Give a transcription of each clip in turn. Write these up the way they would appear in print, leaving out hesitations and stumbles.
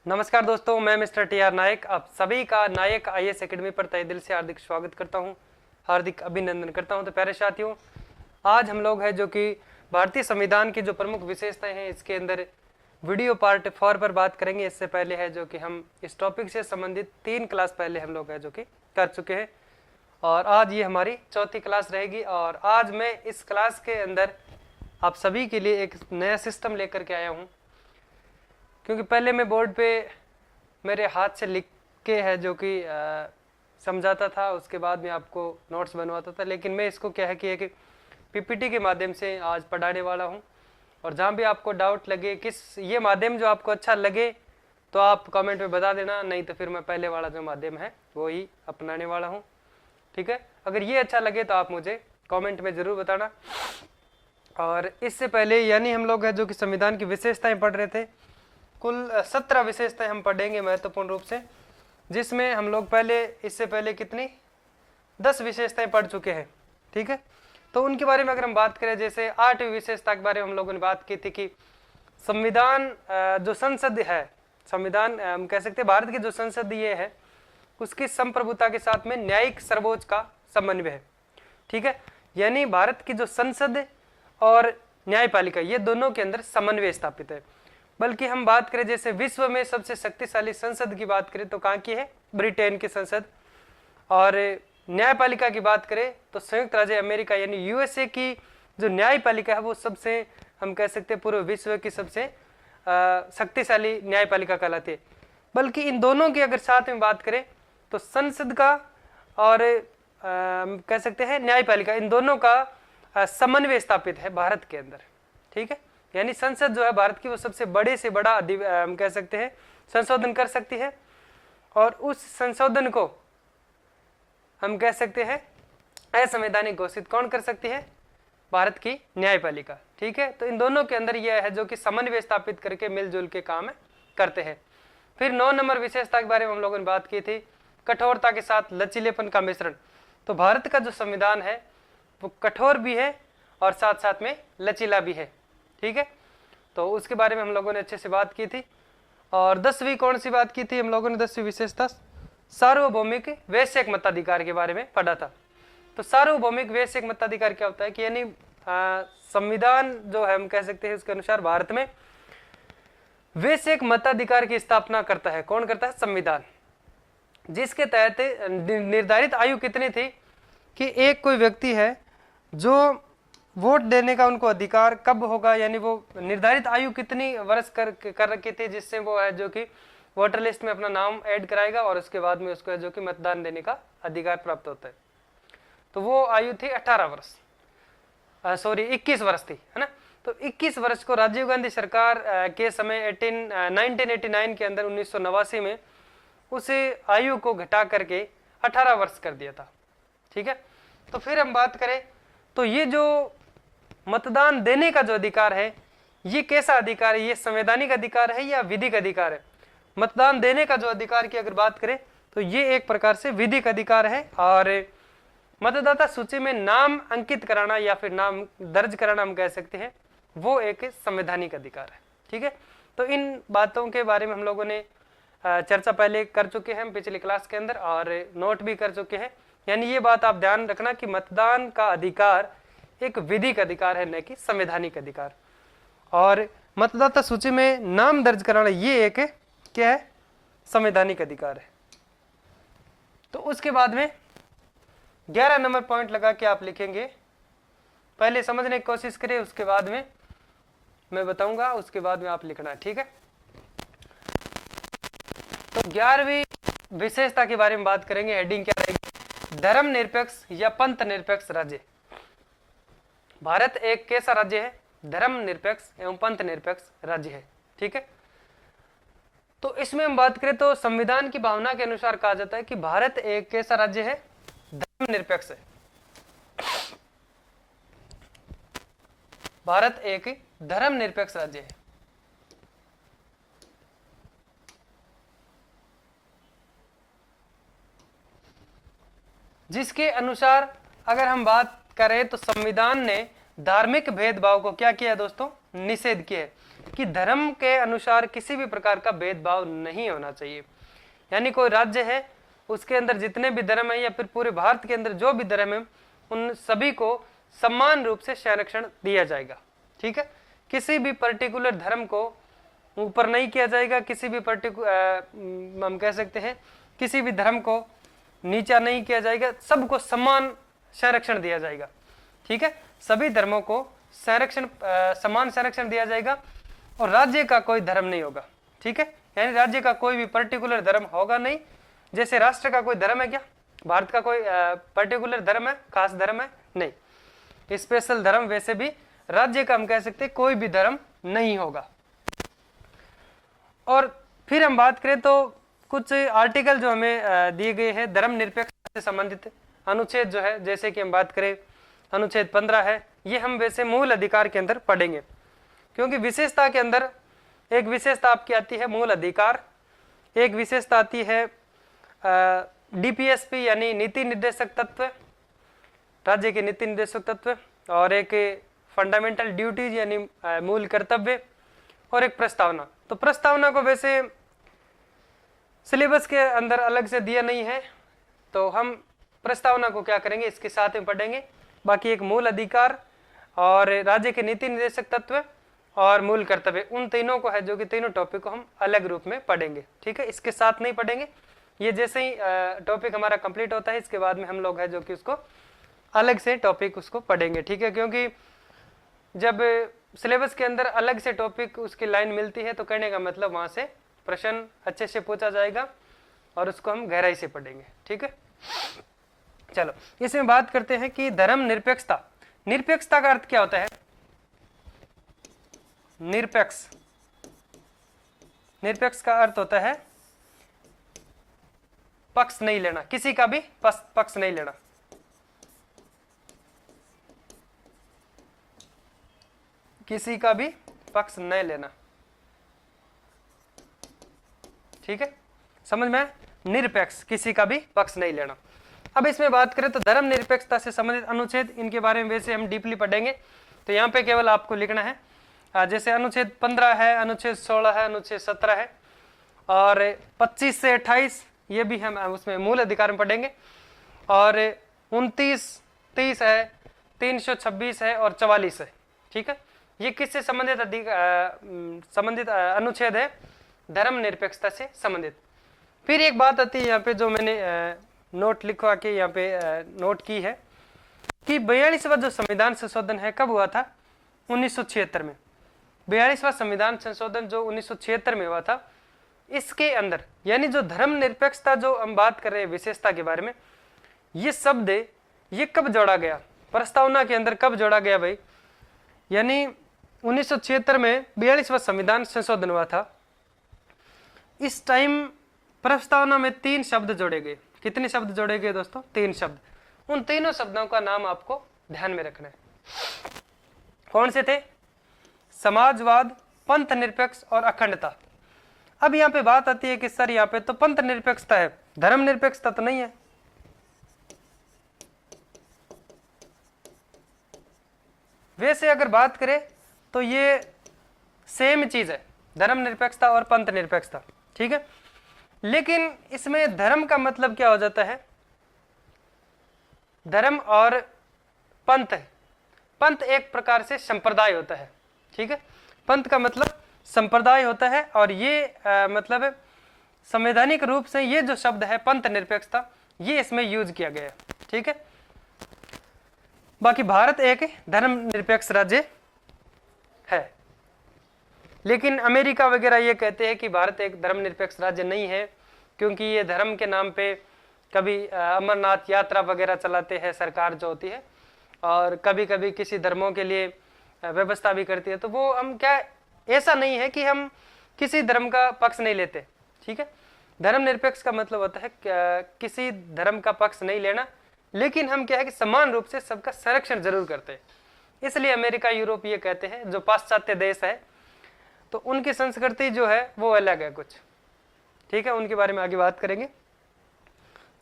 नमस्कार दोस्तों, मैं मिस्टर टी आर नायक आप सभी का नायक आईएएस एकेडमी पर तहे दिल से हार्दिक स्वागत करता हूं, हार्दिक अभिनंदन करता हूं। तो प्यारे साथियों, आज हम लोग हैं जो कि भारतीय संविधान की जो प्रमुख विशेषताएं हैं इसके अंदर वीडियो पार्ट 4 पर बात करेंगे। इससे पहले है जो कि हम इस टॉपिक से संबंधित 3 क्लास पहले हम लोग है जो कि कर चुके हैं और आज ये हमारी चौथी क्लास रहेगी। और आज मैं इस क्लास के अंदर आप सभी के लिए एक नया सिस्टम लेकर के आया हूँ, क्योंकि पहले मैं बोर्ड पे मेरे हाथ से लिख के है जो कि समझाता था, उसके बाद में आपको नोट्स बनवाता था। लेकिन मैं इसको क्या है कि पीपीटी के माध्यम से आज पढ़ाने वाला हूं। और जहां भी आपको डाउट लगे, किस ये माध्यम जो आपको अच्छा लगे तो आप कमेंट में बता देना, नहीं तो फिर मैं पहले वाला जो माध्यम है वो ही अपनाने वाला हूँ। ठीक है, अगर ये अच्छा लगे तो आप मुझे कमेंट में ज़रूर बताना। और इससे पहले यानी हम लोग है जो कि संविधान की विशेषताएं पढ़ रहे थे। कुल 17 विशेषताएं हम पढ़ेंगे महत्वपूर्ण रूप से, जिसमें हम लोग इससे पहले कितनी 10 विशेषताएं पढ़ चुके हैं। ठीक है, तो उनके बारे में अगर हम बात करें, जैसे 8वीं विशेषता के बारे में हम लोगों ने बात की थी कि संविधान जो संसद है, संविधान हम कह सकते हैं भारत की जो संसद ये है उसकी संप्रभुता के साथ में न्यायिक सर्वोच्च का समन्वय है। ठीक है, यानी भारत की जो संसद और न्यायपालिका ये दोनों के अंदर समन्वय स्थापित है। बल्कि हम बात करें जैसे विश्व में सबसे शक्तिशाली संसद की बात करें तो कहाँ की है, ब्रिटेन की संसद। और न्यायपालिका की बात करें तो संयुक्त राज्य अमेरिका यानी यूएसए की जो न्यायपालिका है वो सबसे हम कह सकते हैं पूरे विश्व की सबसे शक्तिशाली न्यायपालिका कहलाती है। बल्कि इन दोनों की अगर साथ में बात करें तो संसद का और कह सकते हैं न्यायपालिका, इन दोनों का समन्वय स्थापित है भारत के अंदर। ठीक है, यानी संसद जो है भारत की वो सबसे बड़े से बड़ा हम कह सकते हैं संशोधन कर सकती है, और उस संशोधन को हम कह सकते हैं असंवैधानिक घोषित कौन कर सकती है, भारत की न्यायपालिका। ठीक है, तो इन दोनों के अंदर यह है जो कि समन्वय स्थापित करके मिलजुल के काम करते हैं। फिर 9 नंबर विशेषता के बारे में हम लोगों ने बात की थी, कठोरता के साथ लचीलेपन का मिश्रण। तो भारत का जो संविधान है वो कठोर भी है और साथ साथ में लचीला भी है। ठीक है, तो उसके बारे में हम लोगों ने अच्छे से बात की थी। और 10वीं कौन सी बात की थी हम लोगों ने, 10वीं विशेषता सार्वभौमिक वैश्विक मताधिकार के बारे में पढ़ा था। तो सार्वभौमिक वैश्विक मताधिकार क्या होता है कि यानी संविधान जो है हम कह सकते हैं उसके अनुसार भारत में वैश्विक मताधिकार की स्थापना करता है। कौन करता है, संविधान, जिसके तहत निर्धारित आयु कितनी थी कि एक कोई व्यक्ति है जो वोट देने का उनको अधिकार कब होगा, यानी वो निर्धारित आयु कितनी वर्ष कर रखी थी जिससे वो है जो कि वोटर लिस्ट में अपना नाम ऐड कराएगा और उसके बाद में उसको है जो कि मतदान देने का अधिकार प्राप्त होता है। तो वो आयु थी 18 वर्ष, 21 वर्ष थी, है ना। तो 21 वर्ष को राजीव गांधी सरकार के समय 1989 के अंदर 1989 में उस आयु को घटा करके 18 वर्ष कर दिया था। ठीक है, तो फिर हम बात करें तो ये जो मतदान देने का जो अधिकार है ये कैसा अधिकार है, ये संवैधानिक अधिकार है या विधिक अधिकार है। मतदान देने का जो अधिकार की अगर बात करें तो ये एक प्रकार से विधिक अधिकार है, और मतदाता सूची में नाम अंकित कराना या फिर नाम दर्ज कराना हम कह सकते हैं वो एक संवैधानिक अधिकार है। ठीक है, तो इन बातों के बारे में हम लोगों ने चर्चा पहले कर चुके हैं पिछली क्लास के अंदर और नोट भी कर चुके हैं। यानी ये बात आप ध्यान रखना कि मतदान का अधिकार एक विधिक अधिकार है, न कि संवैधानिक अधिकार। और मतदाता सूची में नाम दर्ज कराना ये एक क्या है, संवैधानिक अधिकार है। तो उसके बाद में 11 नंबर पॉइंट लगा के आप लिखेंगे, पहले समझने की कोशिश करें, उसके बाद में मैं बताऊंगा, उसके बाद में आप लिखना है। ठीक है, तो 11वीं विशेषता के बारे में बात करेंगे। हेडिंग क्या रहेगी, धर्म निरपेक्ष या पंथ निरपेक्ष राज्य। भारत एक कैसा राज्य है, धर्म निरपेक्ष एवं पंथ निरपेक्ष राज्य है। ठीक है, तो इसमें हम बात करें तो संविधान की भावना के अनुसार कहा जाता है कि भारत एक कैसा राज्य है, धर्म निरपेक्ष है। भारत एक धर्म निरपेक्ष राज्य है। जिसके अनुसार अगर हम बात करें तो संविधान ने धार्मिक भेदभाव को क्या किया है दोस्तों, निषेध किया है। कि धर्म के अनुसार किसी भी प्रकार का भेदभाव नहीं होना चाहिए। यानी कोई राज्य है, उसके अंदर जितने भी धर्म है या फिर पूरे भारत के अंदर जो भी धर्म है, उन सभी को समान रूप से संरक्षण दिया जाएगा। ठीक है, किसी भी पर्टिकुलर धर्म को ऊपर नहीं किया जाएगा, किसी भी हम कह सकते हैं किसी भी धर्म को नीचा नहीं किया जाएगा, सबको समान संरक्षण दिया जाएगा। ठीक है, सभी धर्मों को समान संरक्षण दिया जाएगा और राज्य का कोई धर्म नहीं होगा। ठीक है, यानी राज्य का कोई भी पर्टिकुलर धर्म होगा नहीं। जैसे राष्ट्र का कोई धर्म है क्या? भारत का कोई पर्टिकुलर धर्म है, खास धर्म है? नहीं, स्पेशल धर्म। वैसे भी राज्य का हम कह सकते हैं कोई भी धर्म नहीं होगा। और फिर हम बात करें तो कुछ आर्टिकल जो हमें दिए गए हैं धर्मनिरपेक्षता से संबंधित अनुच्छेद जो है, जैसे कि हम बात करें अनुच्छेद 15 है, ये हम वैसे मूल अधिकार के अंदर पढ़ेंगे, क्योंकि विशेषता के अंदर एक विशेषता आपकी आती है मूल अधिकार, एक विशेषता आती है डीपीएसपी यानी नीति निर्देशक तत्व, राज्य के नीति निर्देशक तत्व, और एक फंडामेंटल ड्यूटीज यानी मूल कर्तव्य, और एक प्रस्तावना। तो प्रस्तावना को वैसे सिलेबस के अंदर अलग से दिया नहीं है, तो हम प्रस्तावना को क्या करेंगे इसके साथ में पढ़ेंगे। बाकी एक मूल अधिकार और राज्य के नीति निर्देशक तत्व और मूल कर्तव्य, उन तीनों को है जो कि तीनों टॉपिक को हम अलग रूप में पढ़ेंगे। ठीक है, इसके साथ नहीं पढ़ेंगे। ये जैसे ही टॉपिक हमारा कंप्लीट होता है, इसके बाद में हम लोग है जो कि उसको अलग से टॉपिक उसको पढ़ेंगे। ठीक है, क्योंकि जब सिलेबस के अंदर अलग से टॉपिक उसकी लाइन मिलती है तो कहने का मतलब वहां से प्रश्न अच्छे से पूछा जाएगा और उसको हम गहराई से पढ़ेंगे। ठीक है, चलो इसमें बात करते हैं कि धर्म निरपेक्षता। निरपेक्षता का अर्थ क्या होता है? निरपेक्ष, निरपेक्ष का अर्थ होता है पक्ष नहीं लेना, किसी का भी पक्ष नहीं लेना। किसी का भी पक्ष नहीं लेना। ठीक है, समझ में? निरपेक्ष, किसी का भी पक्ष नहीं लेना। अब इसमें बात करें तो धर्म निरपेक्षता से संबंधित अनुच्छेद, इनके बारे में वैसे हम डीपली पढ़ेंगे, तो यहाँ पे केवल आपको लिखना है। जैसे अनुच्छेद 15 है, अनुच्छेद 16 है, अनुच्छेद 17 है और 25 से 28 ये भी हम उसमें मूल अधिकार में पढ़ेंगे, और 29, 30 है, 326 है और 44 है। ठीक है, ये किससे संबंधित अनुच्छेद है? धर्म निरपेक्षता से संबंधित। फिर एक बात आती है यहाँ पे जो मैंने नोट लिखवा के यहाँ पे नोट की है कि 42वां जो संविधान संशोधन है कब हुआ था? 1976 में। 42वां संविधान संशोधन जो 1976 में हुआ था, इसके अंदर यानी जो धर्म निरपेक्षता जो हम बात कर रहे हैं विशेषता के बारे में, ये शब्द ये कब जोड़ा गया? प्रस्तावना के अंदर कब जोड़ा गया भाई? यानी 1976 में 42वां संविधान संशोधन हुआ था। इस टाइम प्रस्तावना में 3 शब्द जोड़े गए। कितने शब्द जोड़े गए दोस्तों? 3 शब्द। उन तीनों शब्दों का नाम आपको ध्यान में रखना है। कौन से थे? समाजवाद, पंथ निरपेक्ष और अखंडता। अब यहाँ पे बात आती है कि सर यहाँ पे तो पंथ निरपेक्षता है, धर्म निरपेक्षता तो नहीं है। वैसे अगर बात करें तो ये सेम चीज है, धर्म निरपेक्षता और पंथ निरपेक्षता। ठीक है, लेकिन इसमें धर्म का मतलब क्या हो जाता है? धर्म और पंथ, पंथ एक प्रकार से संप्रदाय होता है। ठीक है, पंथ का मतलब संप्रदाय होता है, और ये मतलब संवैधानिक रूप से ये जो शब्द है पंथ निरपेक्षता, ये इसमें यूज किया गया है। ठीक है, बाकी भारत एक धर्म निरपेक्ष राज्य है, लेकिन अमेरिका वगैरह ये कहते हैं कि भारत एक धर्मनिरपेक्ष राज्य नहीं है, क्योंकि ये धर्म के नाम पे कभी अमरनाथ यात्रा वगैरह चलाते हैं सरकार जो होती है, और कभी कभी किसी धर्मों के लिए व्यवस्था भी करती है। तो वो हम क्या, ऐसा नहीं है कि हम किसी धर्म का पक्ष नहीं लेते। ठीक है, धर्मनिरपेक्ष का मतलब होता है किसी धर्म का पक्ष नहीं लेना, लेकिन हम क्या है कि समान रूप से सबका संरक्षण जरूर करते हैं। इसलिए अमेरिका, यूरोप ये कहते हैं, जो पाश्चात्य देश है, तो उनकी संस्कृति जो है वो अलग है कुछ। ठीक है, उनके बारे में आगे बात करेंगे।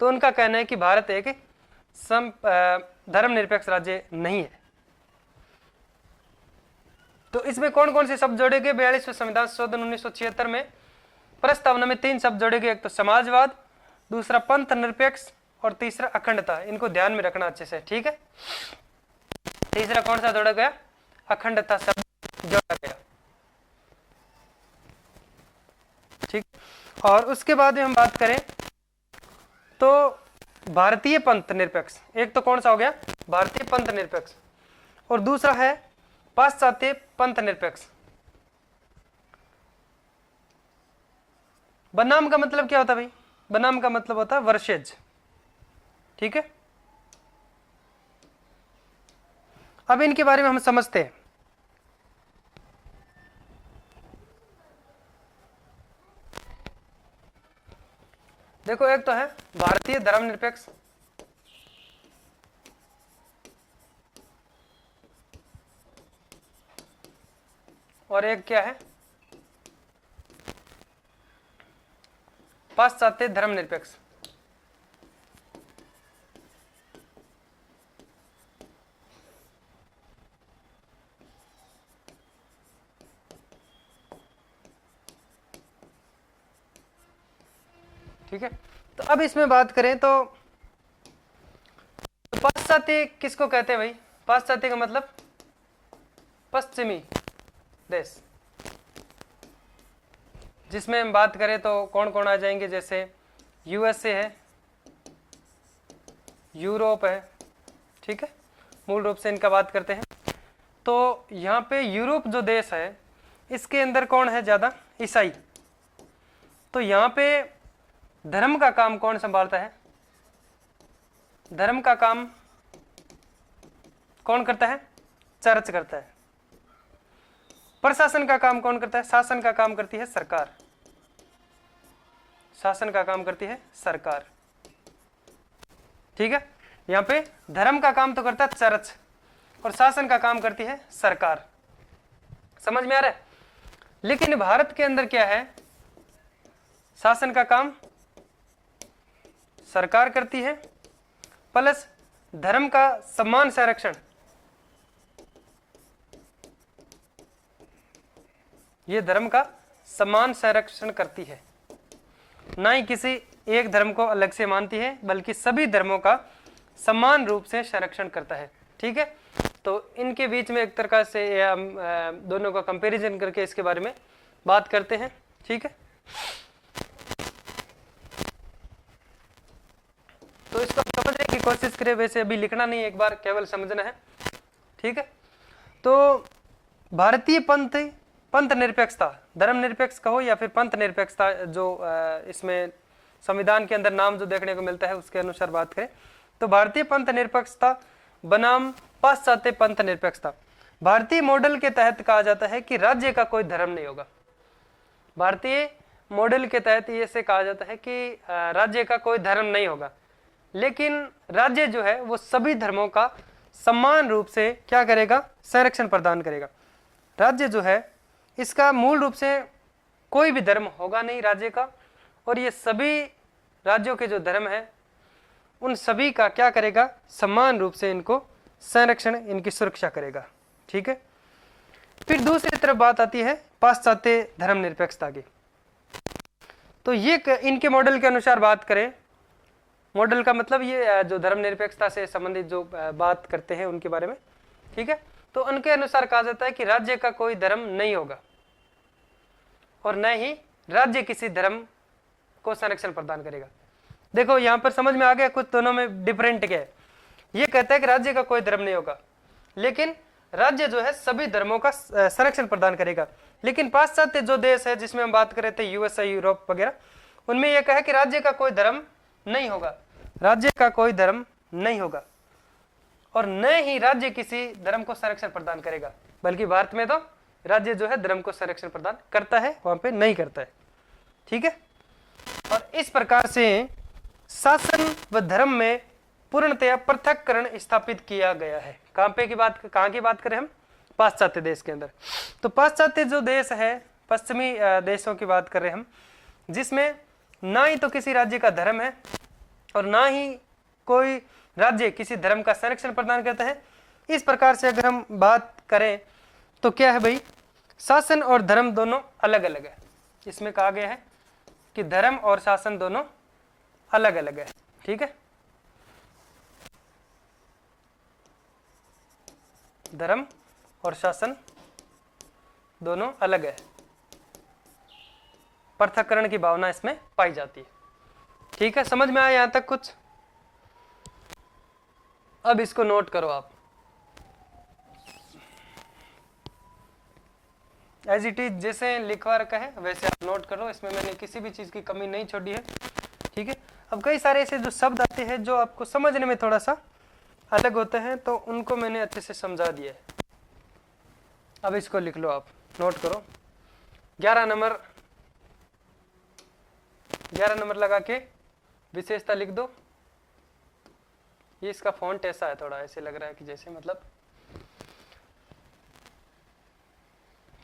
तो उनका कहना है कि भारत एक धर्मनिरपेक्ष राज्य नहीं है। तो इसमें कौन कौन से शब्द जोड़े गए 42वें संविधान संशोधन 1976 में? प्रस्तावना में 3 शब्द जोड़े गए, एक तो समाजवाद, दूसरा पंथ निरपेक्ष और तीसरा अखंडता। इनको ध्यान में रखना अच्छे से, ठीक है। तीसरा कौन सा जोड़ा गया? अखंडता शब्द जोड़ा गया, ठीक। और उसके बाद में हम बात करें तो भारतीय पंथ निरपेक्ष, एक तो कौन सा हो गया? भारतीय पंथ निरपेक्ष, और दूसरा है पाश्चात्य पंथ निरपेक्ष। बनाम का मतलब क्या होता है भाई? बनाम का मतलब होता है वर्सेज, ठीक है। अब इनके बारे में हम समझते हैं। देखो, एक तो है भारतीय धर्मनिरपेक्ष, और एक क्या है? पाश्चात्य धर्मनिरपेक्ष। ठीक है, तो अब इसमें बात करें तो पाश्चात्य किसको कहते हैं भाई? पाश्चात्य का मतलब पश्चिमी देश। जिसमें हम बात करें तो कौन कौन आ जाएंगे? जैसे यूएसए है, यूरोप है, ठीक है, मूल रूप से इनका बात करते हैं। तो यहाँ पे यूरोप जो देश है इसके अंदर कौन है ज़्यादा? ईसाई। तो यहाँ पे धर्म का काम कौन संभालता है? धर्म का काम कौन करता है? चर्च करता है। प्रशासन का काम कौन करता है? शासन का काम करती है सरकार। शासन का काम करती है सरकार, ठीक है। यहाँ पे धर्म का काम तो करता है चर्च और शासन का काम करती है सरकार। समझ में आ रहा है? लेकिन भारत के अंदर क्या है? शासन का काम सरकार करती है, प्लस धर्म का सम्मान संरक्षण ये धर्म का सम्मान संरक्षण करती है। ना ही किसी एक धर्म को अलग से मानती है, बल्कि सभी धर्मों का समान रूप से संरक्षण करता है, ठीक है। तो इनके बीच में एक तरह से हम दोनों का कंपैरिजन करके इसके बारे में बात करते हैं, ठीक है। तो इसको आप समझने की कोशिश करें, वैसे अभी लिखना नहीं, एक बार केवल समझना है, ठीक है। तो भारतीय पंथ निरपेक्षता, धर्म निरपेक्ष कहो या फिर पंथ निरपेक्षता, जो इसमें संविधान के अंदर नाम जो देखने को मिलता है उसके अनुसार बात करें तो भारतीय पंथ निरपेक्षता बनाम पाश्चात्य पंथ निरपेक्षता। भारतीय मॉडल के तहत कहा जाता है कि राज्य का कोई धर्म नहीं होगा। भारतीय मॉडल के तहत ये से कहा जाता है कि राज्य का कोई धर्म नहीं होगा, लेकिन राज्य जो है वो सभी धर्मों का समान रूप से क्या करेगा? संरक्षण प्रदान करेगा। राज्य जो है इसका मूल रूप से कोई भी धर्म होगा नहीं राज्य का, और ये सभी राज्यों के जो धर्म है उन सभी का क्या करेगा? समान रूप से इनको संरक्षण, इनकी सुरक्षा करेगा, ठीक है। फिर दूसरी तरफ बात आती है पाश्चात्य धर्म निरपेक्षता की। तो ये इनके मॉडल के अनुसार बात करें, मॉडल का मतलब ये जो धर्म निरपेक्षता से संबंधित जो बात करते हैं उनके बारे में, ठीक है। तो उनके अनुसार कहा जाता है कि राज्य का कोई धर्म नहीं होगा और न ही राज्य किसी धर्म को संरक्षण प्रदान करेगा। देखो यहाँ पर समझ में आ गया कुछ दोनों में डिफरेंट क्या है। ये कहता है कि राज्य का कोई धर्म नहीं होगा, लेकिन राज्य जो है सभी धर्मों का संरक्षण प्रदान करेगा। लेकिन पाश्चात्य जो देश है जिसमें हम बात कर रहे थे, यूएसए, यूरोप वगैरह, उनमें यह कहा कि राज्य का कोई धर्म नहीं होगा, राज्य का कोई धर्म नहीं होगा, और न ही राज्य किसी धर्म को संरक्षण प्रदान करेगा। बल्कि भारत में तो राज्य जो है धर्म को संरक्षण प्रदान करता है, वहां पे नहीं करता है, ठीक है। और इस प्रकार से शासन व धर्म में पूर्णतया पृथक्करण स्थापित किया गया है। कहाँ की बात करें हम? पाश्चात्य देश के अंदर। तो पाश्चात्य जो देश है, पश्चिमी देशों की बात कर रहे हैं हम, जिसमें ना ही तो किसी राज्य का धर्म है और ना ही कोई राज्य किसी धर्म का संरक्षण प्रदान करता है। इस प्रकार से अगर हम बात करें तो क्या है भाई, शासन और धर्म दोनों अलग अलग है। इसमें कहा गया है कि धर्म और शासन दोनों अलग अलग है। ठीक है, धर्म और शासन दोनों अलग है, पृथक्करण की भावना इसमें पाई जाती है। ठीक है, समझ में आया यहां तक कुछ? अब इसको नोट करो आप, एज इट इज जैसे लिखवा रखा है वैसे आप नोट करो, इसमें मैंने किसी भी चीज की कमी नहीं छोड़ी है। ठीक है, अब कई सारे ऐसे जो शब्द आते हैं जो आपको समझने में थोड़ा सा अलग होते हैं, तो उनको मैंने अच्छे से समझा दिया है। अब इसको लिख लो, आप नोट करो। 11 नंबर लगा के विशेषता लिख दो। ये इसका फॉन्ट ऐसा है, थोड़ा ऐसे लग रहा है कि जैसे मतलब,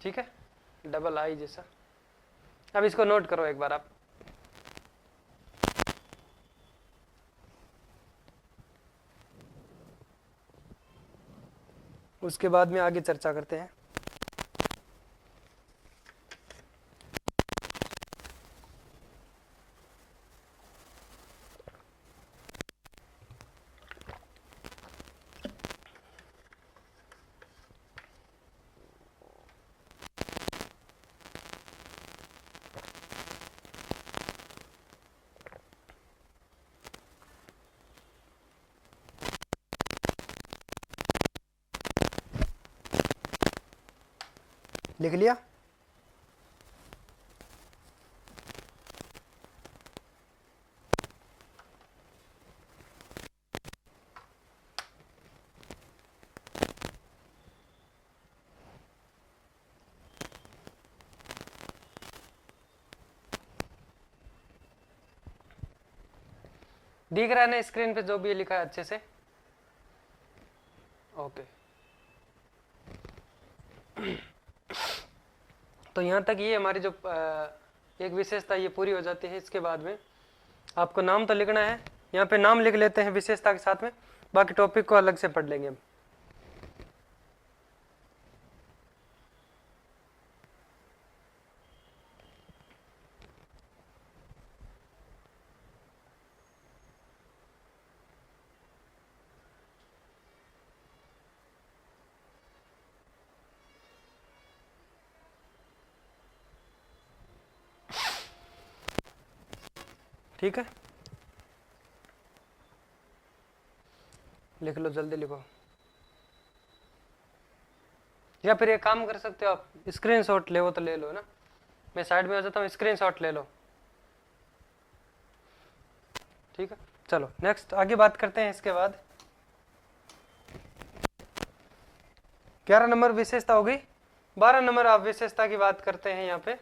ठीक है, डबल आई जैसा। अब इसको नोट करो एक बार आप। उसके बाद में आगे चर्चा करते हैं। लिख लिया? दिख रहा है ना स्क्रीन पे जो भी लिखा है अच्छे से? ओके। तो यहाँ तक ये हमारी जो एक विशेषता ये पूरी हो जाती है। इसके बाद में आपको नाम तो लिखना है, यहाँ पे नाम लिख लेते हैं विशेषता के साथ में, बाकी टॉपिक को अलग से पढ़ लेंगे हम। ठीक है, लिख लो, जल्दी लिखो। या फिर ये काम कर सकते हो आप, स्क्रीनशॉट ले वो तो ले लो ना, मैं साइड में आ जाता हूँ, स्क्रीनशॉट ले लो। ठीक है, चलो नेक्स्ट आगे बात करते हैं। इसके बाद 11 नंबर विशेषता हो गई। 12 नंबर आप विशेषता की बात करते हैं यहाँ पे,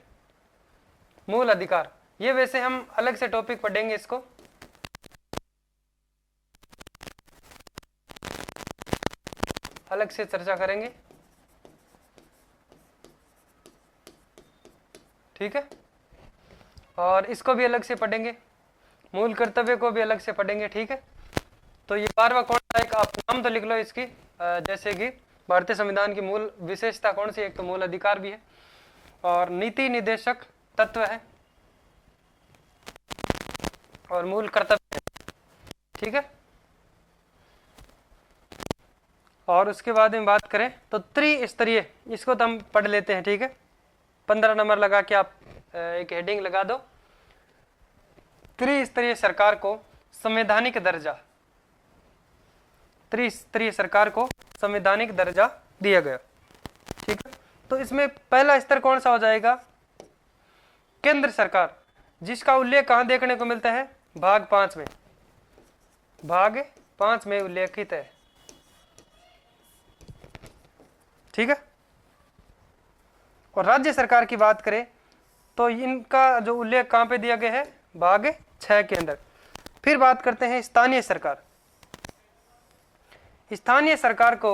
मूल अधिकार। ये वैसे हम अलग से टॉपिक पढ़ेंगे, इसको अलग से चर्चा करेंगे। ठीक है, और इसको भी अलग से पढ़ेंगे, मूल कर्तव्य को भी अलग से पढ़ेंगे। ठीक है, तो ये 12वां कौन सा, एक आप नाम तो लिख लो इसकी, जैसे कि भारतीय संविधान की मूल विशेषता कौन सी, एक तो मूल अधिकार भी है और नीति निदेशक तत्व है और मूल कर्तव्य है। ठीक है, और उसके बाद में बात करें तो त्रिस्तरीय, इसको तो हम पढ़ लेते हैं। ठीक है, 15 नंबर लगा के आप एक हेडिंग लगा दो, त्रिस्तरीय सरकार को संवैधानिक दर्जा, त्रिस्तरीय सरकार को संवैधानिक दर्जा दिया गया। ठीक है, तो इसमें पहला स्तर कौन सा हो जाएगा, केंद्र सरकार, जिसका उल्लेख कहां देखने को मिलता है, भाग 5 में, भाग 5 में उल्लेखित है। ठीक है, और राज्य सरकार की बात करें तो इनका जो उल्लेख कहां पे दिया गया है, भाग 6 के अंदर। फिर बात करते हैं स्थानीय सरकार। स्थानीय सरकार को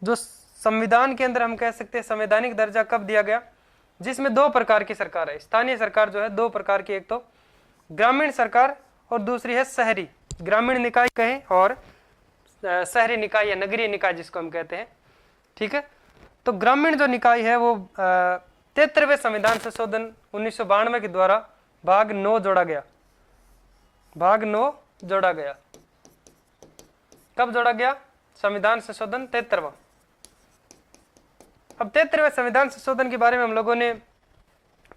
जो संविधान के अंदर हम कह सकते हैं संवैधानिक दर्जा कब दिया गया, जिसमें 2 प्रकार की सरकार है। स्थानीय सरकार जो है 2 प्रकार की, एक तो ग्रामीण सरकार और दूसरी है शहरी, ग्रामीण निकाय कहें और शहरी निकाय या नगरीय निकाय जिसको हम कहते हैं, ठीक है। तो ग्रामीण जो निकाय है वो 73वें संविधान संशोधन 1992 के द्वारा भाग 9 जोड़ा गया। भाग 9 जोड़ा गया। कब जोड़ा गया? संविधान संशोधन 73वां। अब 73वें संविधान संशोधन के बारे में हम लोगों ने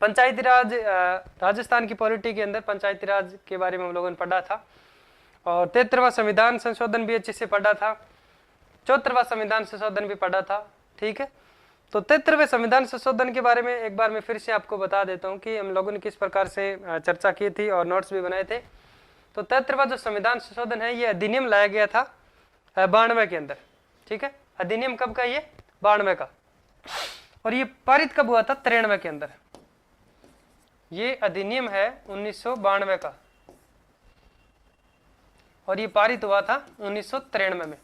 पंचायती राज, राजस्थान की पॉलिटी के अंदर पंचायती राज के बारे में हम लोगों ने पढ़ा था, और 73वां संविधान संशोधन भी अच्छे से पढ़ा था, 74वां संविधान संशोधन भी पढ़ा था, ठीक है। तो 73वें संविधान संशोधन के बारे में एक बार मैं फिर से आपको बता देता हूं कि हम लोगों ने किस प्रकार से चर्चा की थी और नोट्स भी बनाए थे। तो 73वां जो संविधान संशोधन है ये अधिनियम लाया गया था 92 के अंदर, ठीक है। अधिनियम कब का? ये 92 का। और ये पारित कब हुआ था? 93 के अंदर। ये अधिनियम है 1992 का और ये पारित हुआ था 1993 में,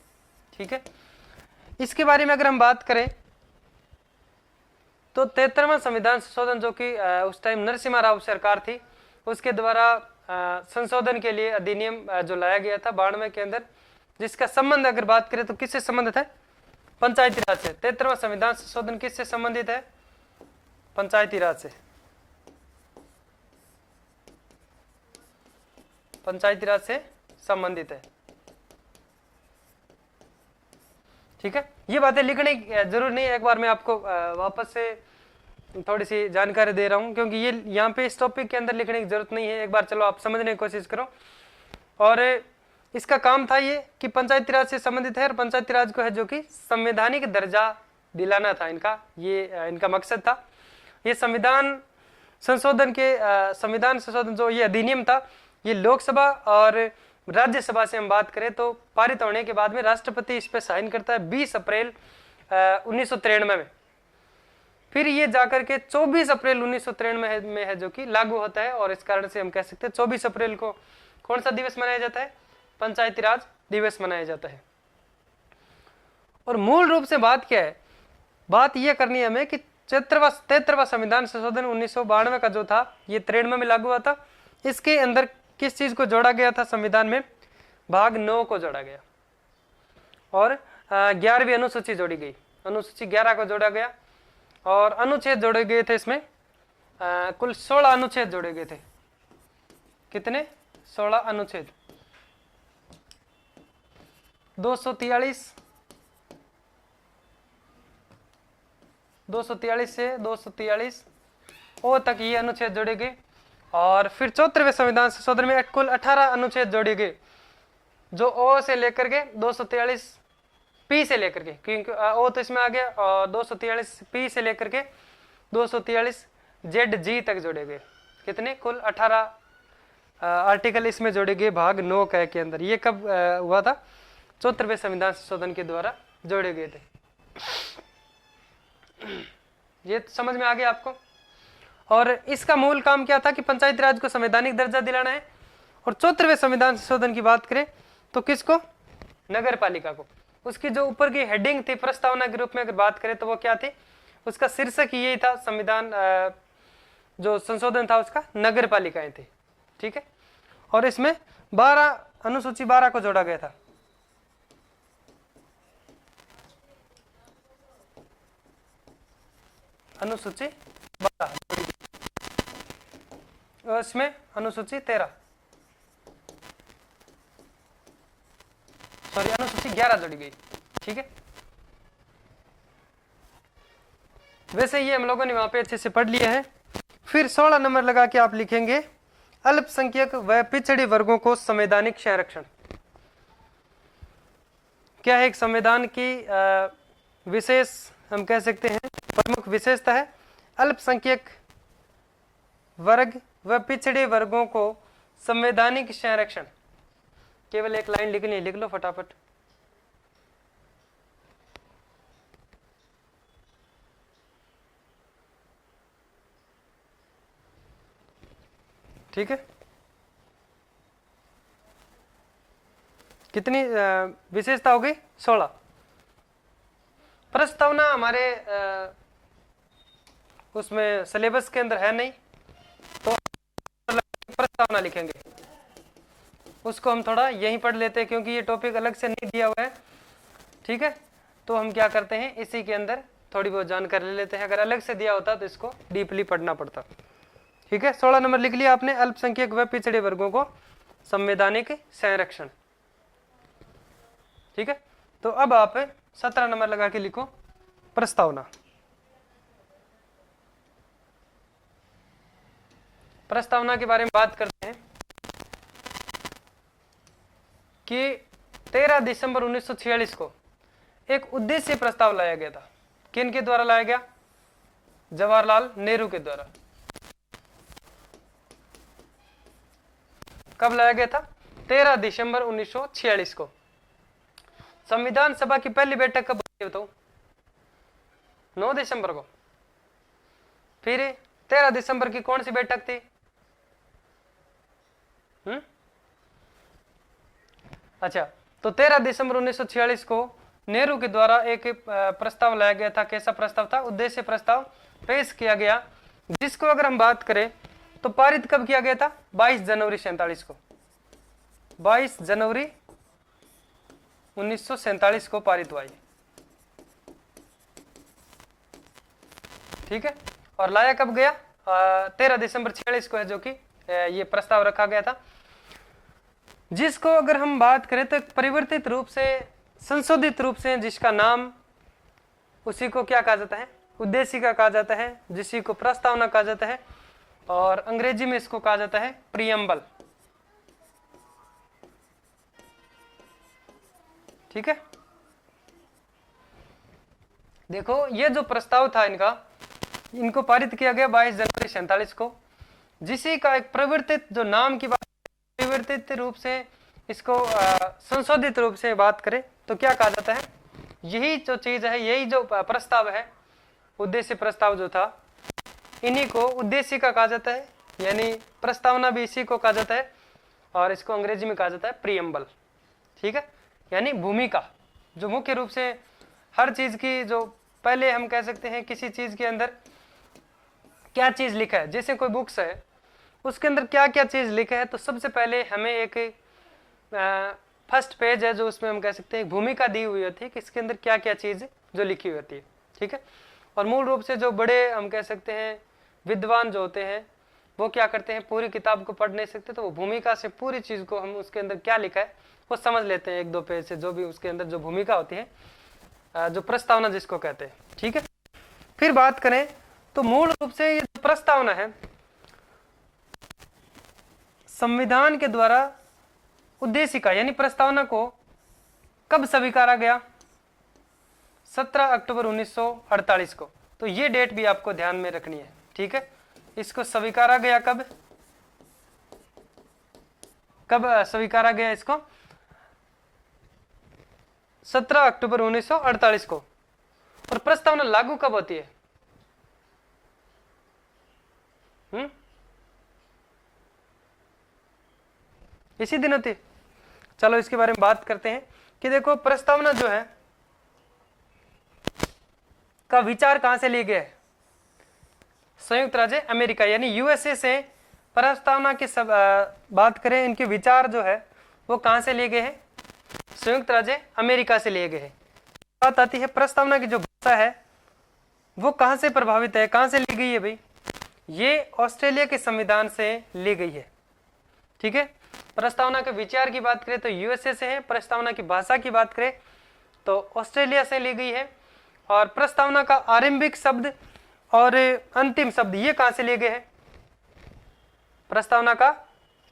ठीक है। इसके बारे में अगर हम बात करें तो 73वां संविधान संशोधन जो कि उस टाइम नरसिम्हा राव सरकार थी, उसके द्वारा संशोधन के लिए अधिनियम जो लाया गया था 92 के अंदर, जिसका संबंध अगर बात करें तो किससे संबंधित है? पंचायती राज से। 73वां संविधान संशोधन किससे संबंधित है? पंचायती राज से। पंचायती राज से संबंधित है, ठीक है। ये बातें लिखने की जरूर नहीं है, एक बार मैं आपको वापस से थोड़ी सी जानकारी दे रहा हूं, क्योंकि ये यहाँ पे इस टॉपिक के अंदर लिखने की जरूरत नहीं है। एक बार चलो आप समझने की कोशिश करो। और इसका काम था ये कि पंचायती राज से संबंधित है और पंचायती राज को है जो कि संवैधानिक दर्जा दिलाना था इनका, ये इनका मकसद था। ये संविधान संशोधन जो ये अधिनियम था, ये लोकसभा और राज्यसभा से हम बात करें तो पारित होने के बाद में राष्ट्रपति इस पर साइन करता है 20 अप्रैल 1993 में। फिर ये जाकर के 24 अप्रैल 1993 में है जो कि लागू होता है, और इस कारण से हम कह सकते हैं 24 अप्रैल को कौन सा दिवस मनाया जाता है? पंचायती राज दिवस मनाया जाता है। और मूल रूप से बात क्या है? बात यह करनी है हमें कि 73वां संविधान संशोधन 1992 का जो था ये 93 में लागू हुआ था। इसके अंदर किस चीज को जोड़ा गया था? संविधान में भाग 9 को जोड़ा गया और 11वीं अनुसूची जोड़ी गई, अनुसूची 11 को जोड़ा गया, और अनुच्छेद जोड़े गए थे इसमें। कुल 16 अनुच्छेद जोड़े गए थे। कितने? 16 अनुच्छेद। 243 से 243 ओ तक ये अनुच्छेद जोड़े गए। और फिर 74वें संविधान संशोधन में कुल 18 अनुच्छेद जोड़े गए, जो ओ से लेकर के 243 पी से लेकर के, क्योंकि ओ तो इसमें आ गया, और 243 पी से लेकर के 243 जेड जी तक जोड़े गए। कितने? कुल 18 आर्टिकल इसमें जोड़े गए भाग 9 के अंदर। ये कब हुआ था? 74वें संविधान संशोधन के द्वारा जोड़े गए थे। ये तो समझ में आ गया आपको। और इसका मूल काम क्या था? कि पंचायती राज को संवैधानिक दर्जा दिलाना है। और 74वें संविधान संशोधन की बात करें तो किसको? नगर पालिका को। उसकी जो ऊपर की हेडिंग थी प्रस्तावना के रूप में अगर बात करें तो वो क्या थी? उसका शीर्षक यही था, संविधान जो संशोधन था उसका नगर पालिकाएं थी, ठीक है। और इसमें 12 अनुसूची 12 को जोड़ा गया था। अनुसूची 12, इसमें अनुसूची 13, सॉरी अनुसूची 11 जोड़ी गई, ठीक है। वैसे ये हम लोगों ने वहां पे अच्छे से पढ़ लिया है। फिर 16 नंबर लगा के आप लिखेंगे अल्पसंख्यक व पिछड़े वर्गों को संवैधानिक संरक्षण। क्या है? एक संविधान की विशेष हम कह सकते हैं प्रमुख विशेषता है अल्पसंख्यक वर्ग व पिछड़े वर्गों को संवैधानिक संरक्षण। केवल एक लाइन लिखनी है, लिख लो फटाफट। ठीक है। कितनी विशेषता हो गई? 16। प्रस्तावना हमारे उसमें सिलेबस के अंदर है नहीं, तो प्रस्तावना लिखेंगे। उसको हम थोड़ा यहीं पढ़ लेते हैं, क्योंकि ये टॉपिक अलग से नहीं दिया हुआ है। ठीक है, तो हम क्या करते हैं, इसी के अंदर थोड़ी बहुत जानकारी ले लेते हैं। अगर अलग से दिया होता तो इसको डीपली पढ़ना पड़ता। ठीक है, 16 नंबर लिख लिया आपने, अल्पसंख्यक व पिछड़े वर्गों को संवैधानिक संरक्षण। ठीक है, तो अब आप 17 नंबर लगा के लिखो, प्रस्तावना। प्रस्तावना के बारे में बात करते हैं कि 13 दिसंबर 1946 को एक उद्देश्य प्रस्ताव लाया गया था। किन के द्वारा लाया गया? जवाहरलाल नेहरू के द्वारा। कब लाया गया था? 13 दिसंबर 1946 को। संविधान सभा की पहली बैठक कब हुई बताओ? 9 दिसंबर को। फिर 13 दिसंबर की कौन सी बैठक थी? अच्छा, तो 13 दिसंबर 1946 को नेहरू के द्वारा एक प्रस्ताव लाया गया था। कैसा प्रस्ताव था? उद्देश्य प्रस्ताव पेश किया गया, जिसको अगर हम बात करें तो पारित कब किया गया था? 22 जनवरी 47 को। 22 जनवरी 1947 को पारित हुआ। ठीक है, और लाया कब गया? 13 दिसंबर 46 को है, जो कि ये प्रस्ताव रखा गया था, जिसको अगर हम बात करें तो परिवर्तित रूप से, संशोधित रूप से, जिसका नाम, उसी को क्या कहा जाता है? उद्देशिका कहा जाता है, जिसी को प्रस्तावना कहा जाता है, और अंग्रेजी में इसको कहा जाता है प्रीएम्बल। ठीक है, देखो ये जो प्रस्ताव था इनको पारित किया गया 22 जनवरी 47 को, जिसी का एक परिवर्तित, जो नाम की बात, परिवर्तित रूप से इसको संशोधित रूप से बात करें तो क्या कहा जाता है? यही जो चीज है, यही जो प्रस्ताव है, उद्देश्य प्रस्ताव जो था, इन्हीं को उद्देशिका कहा जाता है, यानी प्रस्तावना भी इसी को कहा जाता है, और इसको अंग्रेजी में कहा जाता है प्रीएम्बल। ठीक है, यानी भूमिका, जो मुख्य रूप से हर चीज की, जो पहले हम कह सकते हैं किसी चीज के अंदर क्या चीज लिखा है, जैसे कोई बुक्स है उसके अंदर क्या क्या चीज लिखा है, तो सबसे पहले हमें एक फर्स्ट पेज है जो उसमें हम कह सकते हैं भूमिका दी हुई होती है कि इसके अंदर क्या क्या चीज जो लिखी हुई होती है। ठीक है, और मूल रूप से जो बड़े हम कह सकते हैं विद्वान जो होते हैं, वो क्या करते हैं, पूरी किताब को पढ़ नहीं सकते, तो वो भूमिका से पूरी चीज को, हम उसके अंदर क्या लिखा है वो समझ लेते हैं, 1-2 पेज से, जो भी उसके अंदर जो भूमिका होती है, जो प्रस्तावना जिसको कहते हैं। ठीक है, फिर बात करें तो मूल रूप से ये प्रस्तावना है, संविधान के द्वारा उद्देशिका यानी प्रस्तावना को कब स्वीकारा गया? 17 अक्टूबर 1948 को। तो ये डेट भी आपको ध्यान में रखनी है। ठीक है, इसको स्वीकारा गया कब? कब स्वीकारा गया इसको? 17 अक्टूबर 1948 को। और प्रस्तावना लागू कब होती है? इसी दिन होती है। चलो इसके बारे में बात करते हैं कि देखो प्रस्तावना जो है का विचार कहां से लिए गया है? संयुक्त राज्य अमेरिका यानी यूएसए से प्रस्तावना की सब बात करें, इनके विचार जो है वो कहां से लिए गए हैं? संयुक्त राज्य अमेरिका से लिए गए हैं। बात आती है प्रस्तावना की जो भाषा है वो कहां से प्रभावित है, कहां से ली गई है भाई? ये ऑस्ट्रेलिया के संविधान से ली गई है। ठीक है, प्रस्तावना के विचार की बात करें तो यूएसए से है, प्रस्तावना की भाषा की बात करें तो ऑस्ट्रेलिया से ली गई है, और प्रस्तावना का आरंभिक शब्द और अंतिम शब्द ये कहां से लिए गए हैं? प्रस्तावना का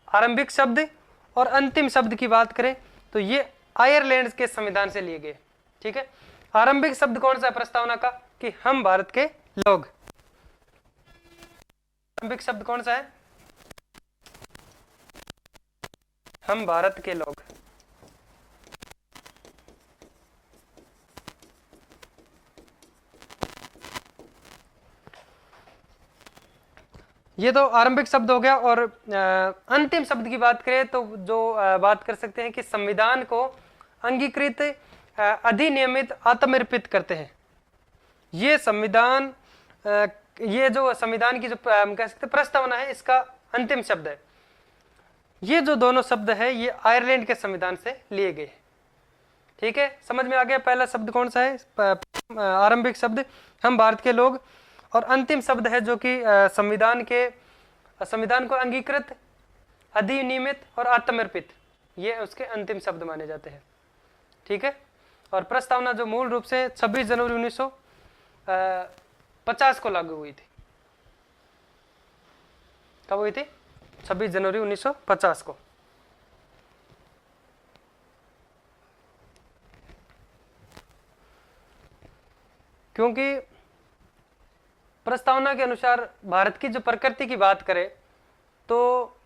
आरंभिक शब्द और अंतिम शब्द की बात करें तो ये आयरलैंड के संविधान से लिए गए। ठीक है, आरंभिक शब्द कौन सा है प्रस्तावना का? कि हम भारत के लोग। आरंभिक शब्द कौन सा है? हम भारत के लोग। ये तो आरंभिक शब्द हो गया। और अंतिम शब्द की बात करें तो जो बात कर सकते हैं कि संविधान को अंगीकृत अधिनियमित आत्मर्पित करते हैं। ये संविधान, ये जो संविधान की जो हम कह सकते हैं प्रस्तावना है, इसका अंतिम शब्द है। ये जो दोनों शब्द है ये आयरलैंड के संविधान से लिए गए। ठीक है, समझ में आ गया। पहला शब्द कौन सा है, आरंभिक शब्द हम भारत के लोग, और अंतिम शब्द है जो कि संविधान को अंगीकृत, अधिनियमित और आत्मर्पित, ये उसके अंतिम शब्द माने जाते हैं। ठीक है, और प्रस्तावना जो मूल रूप से 26 जनवरी 1950 को लागू हुई थी। कब हुई थी? 26 जनवरी 1950 को। क्योंकि प्रस्तावना के अनुसार भारत की जो प्रकृति की बात करें तो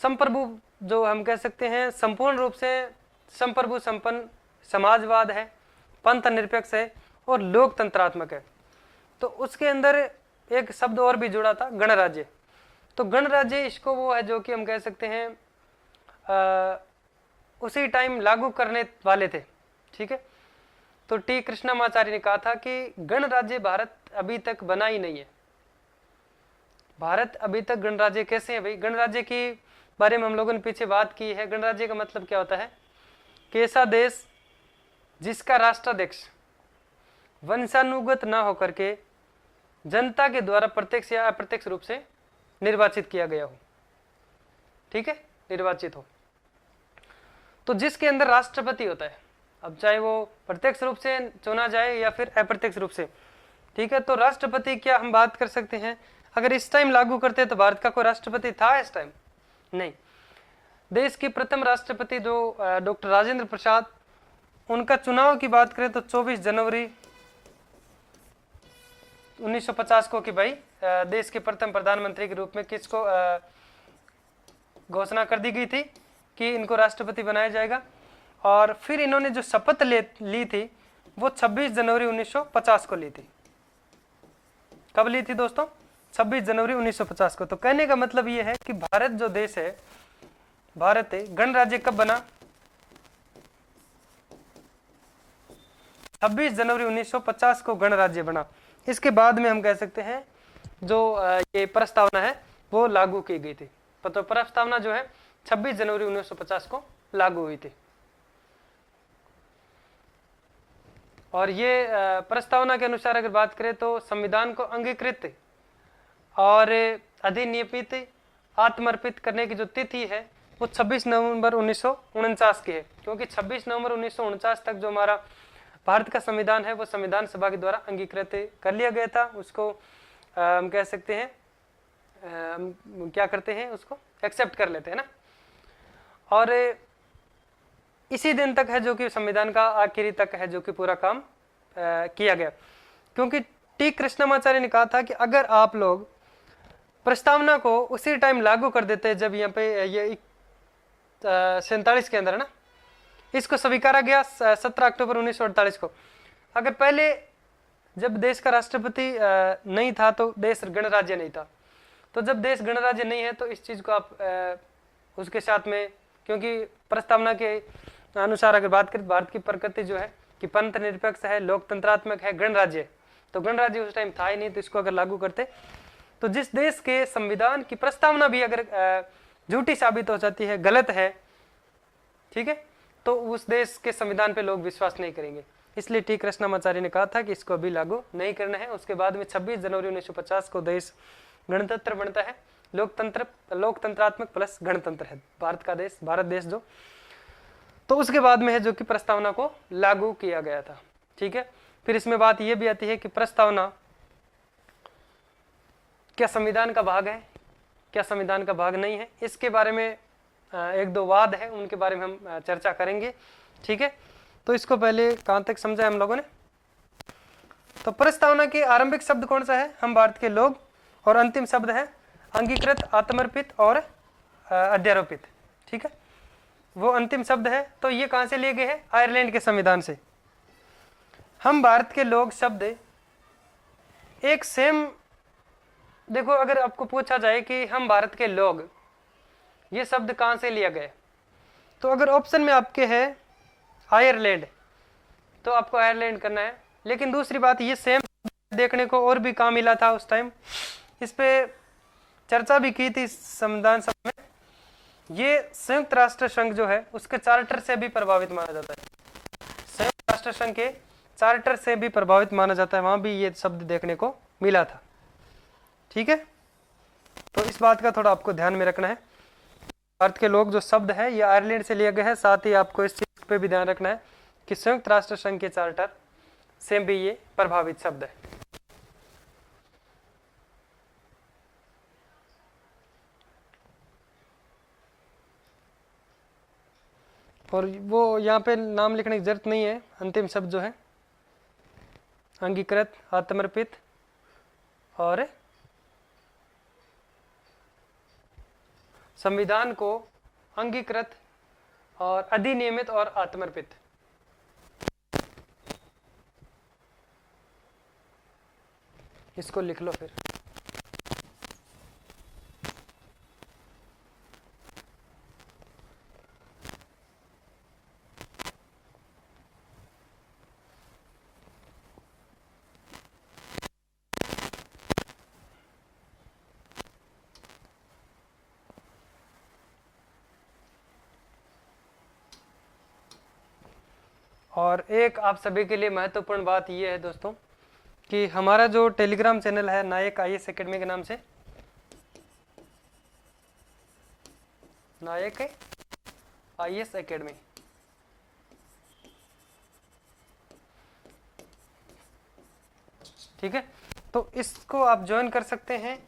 संप्रभु, जो हम कह सकते हैं संपूर्ण रूप से संप्रभु संपन्न समाजवाद है, पंथ निरपेक्ष है और लोकतंत्रात्मक है। तो उसके अंदर एक शब्द और भी जुड़ा था, गणराज्य। तो गणराज्य इसको वो है जो कि हम कह सकते हैं उसी टाइम लागू करने वाले थे। ठीक है, तो टी कृष्णमाचार्य ने कहा था कि गणराज्य भारत अभी तक बना ही नहीं है। भारत अभी तक गणराज्य कैसे है भाई? गणराज्य की बारे में हम लोगों ने पीछे बात की है। गणराज्य का मतलब क्या होता है कि ऐसा देश जिसका राष्ट्राध्यक्ष वंशानुगत ना होकर के जनता के द्वारा प्रत्यक्ष या अप्रत्यक्ष रूप से निर्वाचित किया गया हो। ठीक है, निर्वाचित हो। तो जिसके अंदर राष्ट्रपति होता है, अब चाहे वो प्रत्यक्ष रूप से चुना जाए या फिर अप्रत्यक्ष रूप से। ठीक है, तो राष्ट्रपति क्या हम बात कर सकते हैं, अगर इस टाइम लागू करते तो भारत का कोई राष्ट्रपति था इस टाइम? नहीं। देश की प्रथम राष्ट्रपति जो डॉक्टर राजेंद्र प्रसाद, उनका चुनाव की बात करें तो 24 जनवरी 1950 को कि भाई देश के प्रथम प्रधानमंत्री के रूप में किसको घोषणा कर दी गई थी कि इनको राष्ट्रपति बनाया जाएगा। और फिर इन्होंने जो शपथ ली थी वो 26 जनवरी 1950 को ली थी। कब ली थी दोस्तों? 26 जनवरी 1950 को। तो कहने का मतलब ये है कि भारत जो देश है, भारत गणराज्य कब बना? 26 जनवरी 1950 को गणराज्य बना। इसके बाद में हम कह सकते हैं जो ये प्रस्तावना है वो लागू की गई थी। तो प्रस्तावना जो है 26 जनवरी 1950 को लागू हुई थी। और ये प्रस्तावना के अनुसार अगर बात करें तो संविधान को अंगीकृत और अधिनियमित, आत्मर्पित करने की जो तिथि है वो 26 नवंबर 1949 की है। क्योंकि 26 नवंबर 1949 तक जो हमारा भारत का संविधान है वो संविधान सभा के द्वारा अंगीकृत कर लिया गया था। उसको हम कह सकते हैं क्या करते हैं, उसको एक्सेप्ट कर लेते हैं ना। और इसी दिन तक है जो कि संविधान का आखिरी तक है जो कि पूरा काम किया गया। क्योंकि टी कृष्णमाचार्य ने कहा था कि अगर आप लोग प्रस्तावना को उसी टाइम लागू कर देते जब यहाँ पे ये 47 के अंदर है ना, इसको स्वीकारा गया 17 अक्टूबर 1948 को। अगर पहले जब देश का राष्ट्रपति नहीं था तो देश गणराज्य नहीं था। तो जब देश गणराज्य नहीं है तो इस चीज को आप उसके साथ में, क्योंकि प्रस्तावना के अनुसार अगर बात करें भारत की प्रकृति जो है कि पंथ निरपेक्ष है, लोकतंत्रात्मक है, गणराज्य, तो गणराज्य उस टाइम था ही नहीं। तो इसको अगर लागू करते तो जिस देश के संविधान की प्रस्तावना भी अगर झूठी साबित हो जाती है, गलत है, ठीक है, तो उस देश के संविधान पे लोग विश्वास नहीं करेंगे। इसलिए टी कृष्णमाचार्य ने कहा था कि इसको अभी लागू नहीं करना है। उसके बाद में 26 जनवरी 1950 को देश गणतंत्र बनता है। लोकतंत्रात्मक प्लस गणतंत्र है भारत का देश, भारत देश जो। तो उसके बाद में है जो कि प्रस्तावना को लागू किया गया था। ठीक है, फिर इसमें बात यह भी आती है कि प्रस्तावना क्या संविधान का भाग है, क्या संविधान का भाग नहीं है, इसके बारे में एक दो वाद है, उनके बारे में हम चर्चा करेंगे। ठीक है, तो इसको पहले कहां तक समझा हम लोगों ने? तो प्रस्तावना के आरंभिक शब्द कौन सा है? हम भारत के लोग, और अंतिम शब्द है अंगीकृत, आत्मर्पित और अध्यारोपित। ठीक है, वो अंतिम शब्द है। तो ये कहां से लिए गए हैं? आयरलैंड के संविधान से। हम भारत के लोग शब्द एक सेम, देखो अगर आपको पूछा जाए कि हम भारत के लोग, ये शब्द कहां से लिया गया, तो अगर ऑप्शन में आपके है आयरलैंड तो आपको आयरलैंड करना है। लेकिन दूसरी बात, ये सेम देखने को और भी कहां मिला था उस टाइम, इस पे चर्चा भी की थी संविधान सभा में, ये संयुक्त राष्ट्र संघ जो है उसके चार्टर से भी प्रभावित माना जाता है। संयुक्त राष्ट्र संघ के चार्टर से भी प्रभावित माना जाता है, वहां भी ये शब्द देखने को मिला था। ठीक है, तो इस बात का थोड़ा आपको ध्यान में रखना है। भारत के लोग जो शब्द है ये आयरलैंड से लिए गए हैं। साथ ही आपको इस चीज पे भी ध्यान रखना है कि संयुक्त राष्ट्र संघ के चार्टर से भी ये प्रभावित शब्द है। और वो यहाँ पे नाम लिखने की जरूरत नहीं है। अंतिम शब्द जो है अंगीकृत, आत्मर्पित और संविधान को अंगीकृत और अधिनियमित और आत्मर्पित। इसको लिख लो फिर। और एक आप सभी के लिए महत्वपूर्ण बात यह है दोस्तों कि हमारा जो टेलीग्राम चैनल है नायक आईएएस एकेडमी के नाम से, नायक आईएएस एकेडमी, ठीक है, तो इसको आप ज्वाइन कर सकते हैं।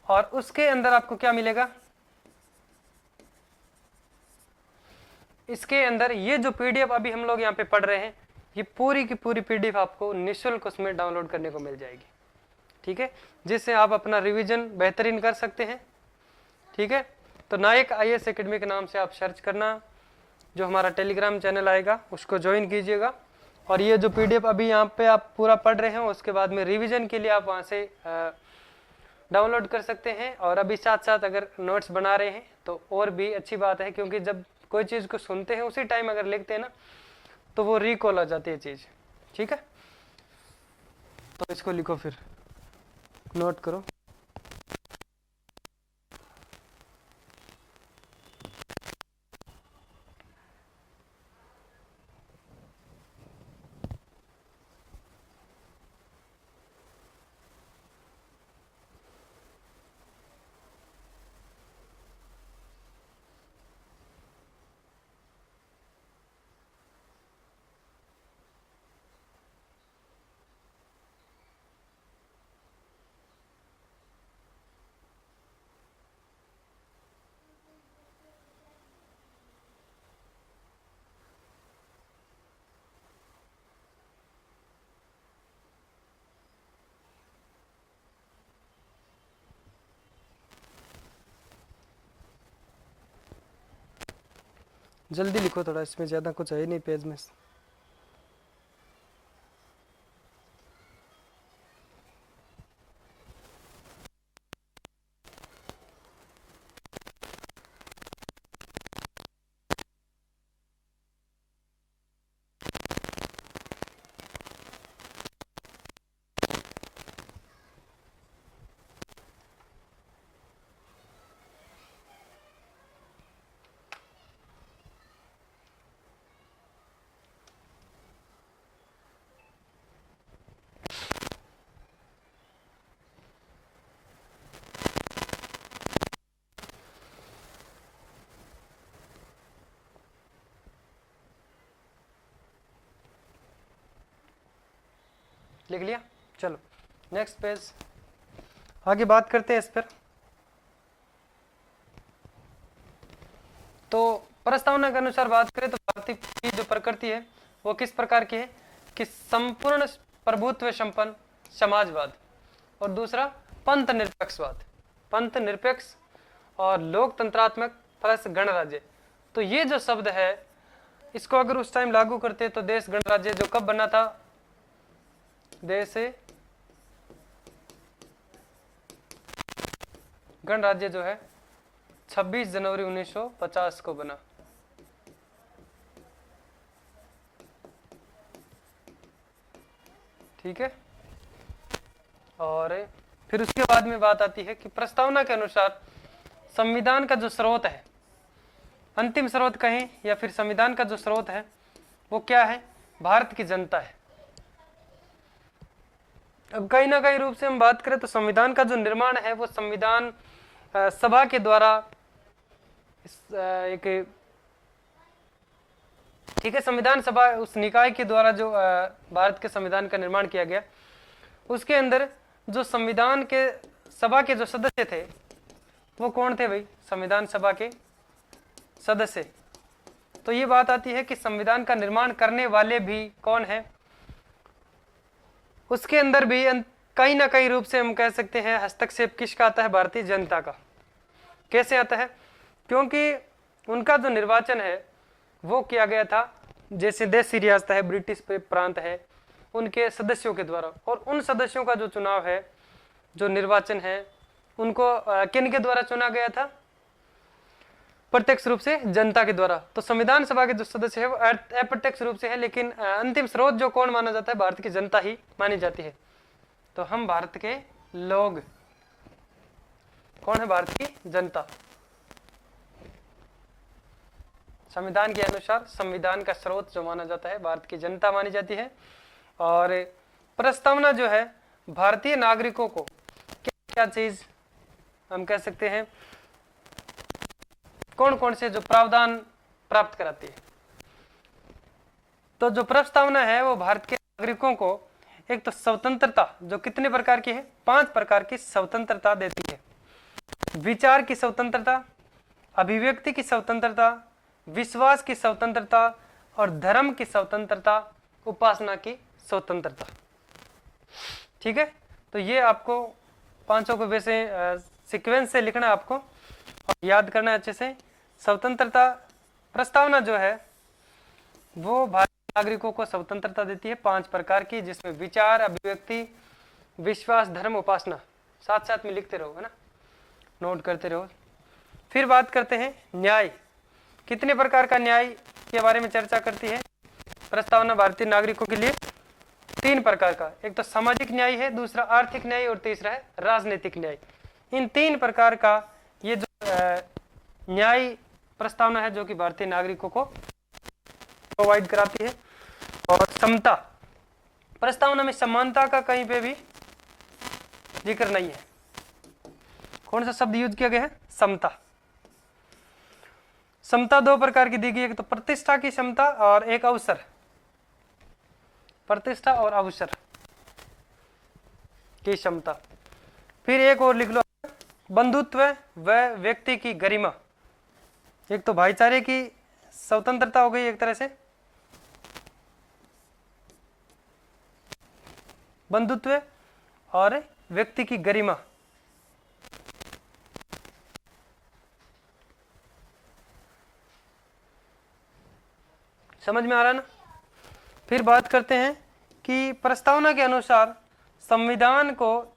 और उसके अंदर आपको क्या मिलेगा, इसके अंदर ये जो पीडीएफ अभी हम लोग यहाँ पे पढ़ रहे हैं, ये पूरी की पूरी पीडीएफ आपको निःशुल्क उसमें डाउनलोड करने को मिल जाएगी। ठीक है, जिससे आप अपना रिवीजन बेहतरीन कर सकते हैं। ठीक है, तो नायक आईएएस एकेडमी के नाम से आप सर्च करना, जो हमारा टेलीग्राम चैनल आएगा उसको ज्वाइन कीजिएगा। और ये जो पीडीएफ अभी यहाँ पे आप पूरा पढ़ रहे हैं उसके बाद में रिवीजन के लिए आप वहाँ से डाउनलोड कर सकते हैं। और अभी साथ साथ अगर नोट्स बना रहे हैं तो और भी अच्छी बात है, क्योंकि जब कोई चीज़ को सुनते हैं उसी टाइम अगर लिखते हैं ना तो वो रिकॉल आ जाती है चीज़। ठीक है, तो इसको लिखो फिर, नोट करो। जल्दी लिखो थोड़ा, इसमें ज़्यादा कुछ है नहीं पेज में। लिख लिया, चलो नेक्स्ट पेज, आगे बात करते हैं इस पर। तो प्रस्तावना के अनुसार बात करें तो भारतीय की जो प्रकृति है वो किस प्रकार की है कि संपूर्ण प्रभुत्व संपन्न समाजवाद, और दूसरा पंथ निरपेक्षवाद, पंथ निरपेक्ष और लोकतंत्रात्मक प्लस गणराज्य। तो ये जो शब्द है इसको अगर उस टाइम लागू करते तो देश गणराज्य जो कब बना था, देश गणराज्य जो है 26 जनवरी 1950 को बना। ठीक है, और फिर उसके बाद में बात आती है कि प्रस्तावना के अनुसार संविधान का जो स्रोत है अंतिम स्रोत कहें या फिर संविधान का जो स्रोत है वो क्या है? भारत की जनता है। अब कहीं ना कहीं रूप से हम बात करें तो संविधान का जो निर्माण है वो संविधान सभा के द्वारा एक, ठीक है, संविधान सभा उस निकाय के द्वारा जो भारत के संविधान का निर्माण किया गया, उसके अंदर जो संविधान के सभा के जो सदस्य थे वो कौन थे भाई? संविधान सभा के सदस्य। तो ये बात आती है कि संविधान का निर्माण करने वाले भी कौन है? उसके अंदर भी कहीं ना कहीं रूप से हम कह सकते हैं हस्तक्षेप किसका आता है? भारतीय जनता का। कैसे आता है? क्योंकि उनका जो निर्वाचन है वो किया गया था, जैसे देशी रियासत है, ब्रिटिश प्रांत है, उनके सदस्यों के द्वारा, और उन सदस्यों का जो चुनाव है, जो निर्वाचन है, उनको किन के द्वारा चुना गया था? प्रत्यक्ष रूप से जनता के द्वारा। तो संविधान सभा के जो सदस्य है वो अप्रत्यक्ष रूप से है, लेकिन अंतिम स्रोत जो कौन माना जाता है? भारत की जनता ही मानी जाती है। तो हम भारत के लोग, कौन है? भारत की जनता। संविधान के अनुसार संविधान का स्रोत जो माना जाता है भारत की जनता मानी जाती है। और प्रस्तावना जो है भारतीय नागरिकों को क्या क्या चीज हम कह सकते हैं, कौन कौन से जो प्रावधान प्राप्त कराती है? तो जो प्रस्तावना है वो भारत के नागरिकों को एक तो स्वतंत्रता, जो कितने प्रकार की है? 5 प्रकार की स्वतंत्रता देती है। विचार की स्वतंत्रता, अभिव्यक्ति की स्वतंत्रता, विश्वास की स्वतंत्रता और धर्म की स्वतंत्रता, उपासना की स्वतंत्रता। ठीक है, तो ये आपको पांचों को वैसे सीक्वेंस से लिखना है आपको और याद करना है अच्छे से। स्वतंत्रता प्रस्तावना जो है वो भारतीय नागरिकों को स्वतंत्रता देती है 5 प्रकार की, जिसमें विचार, अभिव्यक्ति, विश्वास, धर्म, उपासना। साथ साथ में लिखते रहो, है ना, नोट करते रहो। फिर बात करते हैं न्याय। कितने प्रकार का न्याय के बारे में चर्चा करती है प्रस्तावना भारतीय नागरिकों के लिए? 3 प्रकार का। एक तो सामाजिक न्याय है, दूसरा आर्थिक न्याय और तीसरा है राजनीतिक न्याय। इन 3 प्रकार का ये जो न्याय प्रस्तावना है जो कि भारतीय नागरिकों को प्रोवाइड कराती है। और समता प्रस्तावना में समानता का कहीं पे भी जिक्र नहीं है। कौन सा शब्द यूज किया गया है? समता। समता 2 प्रकार की दी गई है, एक तो प्रतिष्ठा की क्षमता और एक अवसर। प्रतिष्ठा और अवसर की क्षमता। फिर एक और लिख लो, बंधुत्व व व्यक्ति की गरिमा। एक तो भाईचारे की स्वतंत्रता हो गई एक तरह से, बंधुत्व और व्यक्ति की गरिमा। समझ में आ रहा है ना? फिर बात करते हैं कि प्रस्तावना के अनुसार संविधान को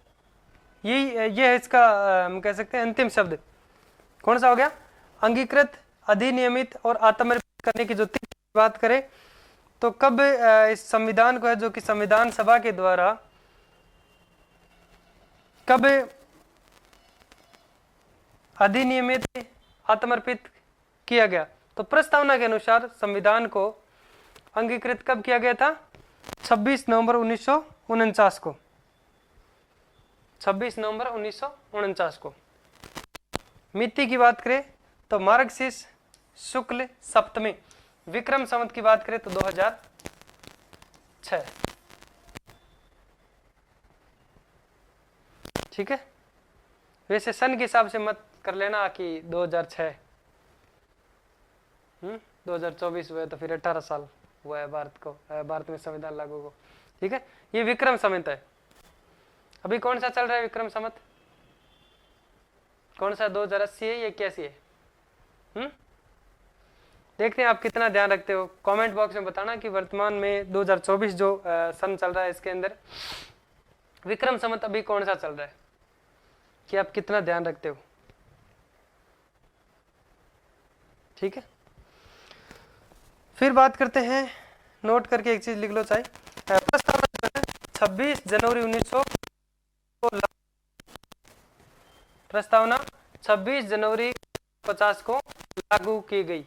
ये है इसका हम कह सकते हैं अंतिम शब्द कौन सा हो गया? अंगीकृत, अधिनियमित और आत्मनिर्भर करने की जो 3 बात करें तो कब इस संविधान को है जो कि संविधान सभा के द्वारा कब अधिनियमित, आत्मर्पित किया गया? तो प्रस्तावना के अनुसार संविधान को अंगीकृत कब किया गया था? 26 नवंबर 1949 को। 26 नवंबर 1949 को। मिति की बात करें तो मार्गशीर्ष शुक्ल सप्तमी, विक्रम संवत की बात करें तो 2006। ठीक है, वैसे सन के हिसाब से मत कर लेना कि 2006। 2024 हुआ तो फिर 18 साल हुआ है भारत में संविधान लागू को। ठीक है, ये विक्रम संवत है। अभी कौन सा चल रहा है विक्रम संवत? कौन सा 2080 है या 81 है? देखते हैं आप कितना ध्यान रखते हो। कमेंट बॉक्स में बताना कि वर्तमान में 2024 जो सन चल रहा है इसके अंदर विक्रम संवत अभी कौन सा चल रहा है, कि आप कितना ध्यान रखते हो। ठीक है, फिर बात करते हैं, नोट करके एक चीज लिख लो चाहे, प्रस्तावना 26 जनवरी 1900 प्रस्तावना 26 जनवरी 50 को लागू की गई।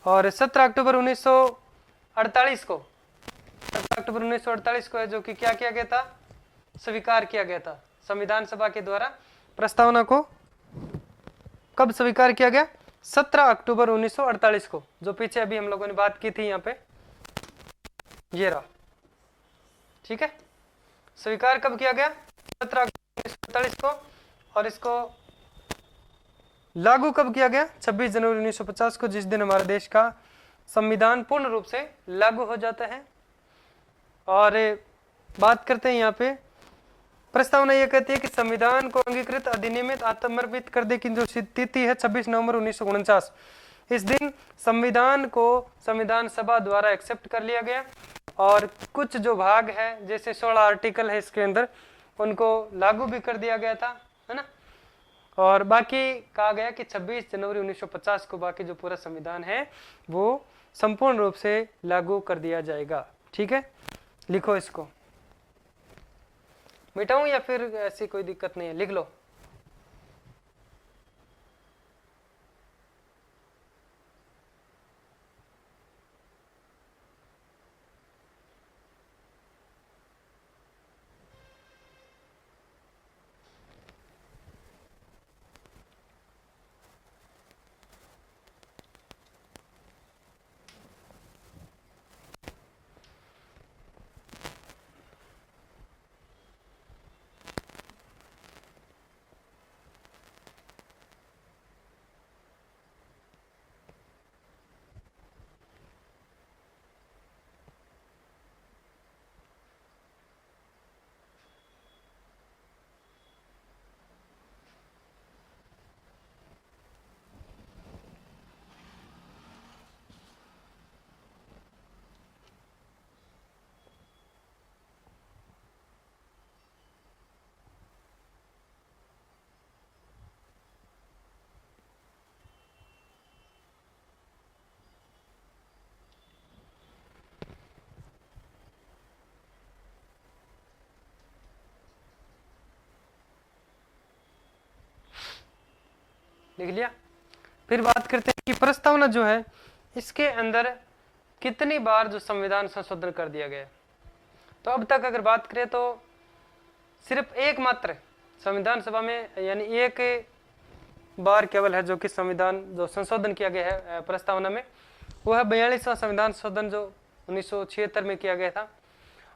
और 17 अक्टूबर 1948 को 17 अक्टूबर 1948 को है जो कि क्या किया गया था, स्वीकार किया गया था संविधान सभा के द्वारा। प्रस्तावना को कब स्वीकार किया गया, 17 अक्टूबर 1948 को, जो पीछे अभी हम लोगों ने बात की थी यहाँ पे, ये रहा। ठीक है, स्वीकार कब किया गया, 17 अक्टूबर 1948 को, और इसको लागू कब किया गया, 26 जनवरी 1950 को, जिस दिन हमारे देश का संविधान पूर्ण रूप से लागू हो जाता है। और बात करते हैं यहाँ पे, प्रस्तावना यह कहती है कि संविधान को अंगीकृत अधिनियमित आत्मर्पित कर दे की जो तिथि है 26 नवंबर 1949, इस दिन संविधान को संविधान सभा द्वारा एक्सेप्ट कर लिया गया, और कुछ जो भाग है जैसे 16 आर्टिकल है इसके अंदर, उनको लागू भी कर दिया गया था, है ना। और बाकी कहा गया कि 26 जनवरी 1950 को बाकी जो पूरा संविधान है वो संपूर्ण रूप से लागू कर दिया जाएगा। ठीक है, लिखो इसको, मिटाऊं या फिर ऐसी कोई दिक्कत नहीं है, लिख लो। लिख लिया। फिर बात करते हैं कि प्रस्तावना जो है इसके अंदर कितनी बार जो संविधान संशोधन कर दिया गया। तो अब तक अगर बात करें तो सिर्फ एक मात्र संविधान सभा में, यानी एक बार केवल है जो कि संविधान जो संशोधन किया गया है प्रस्तावना में, वो है 42वां संविधान संशोधन जो 1976 में किया गया था।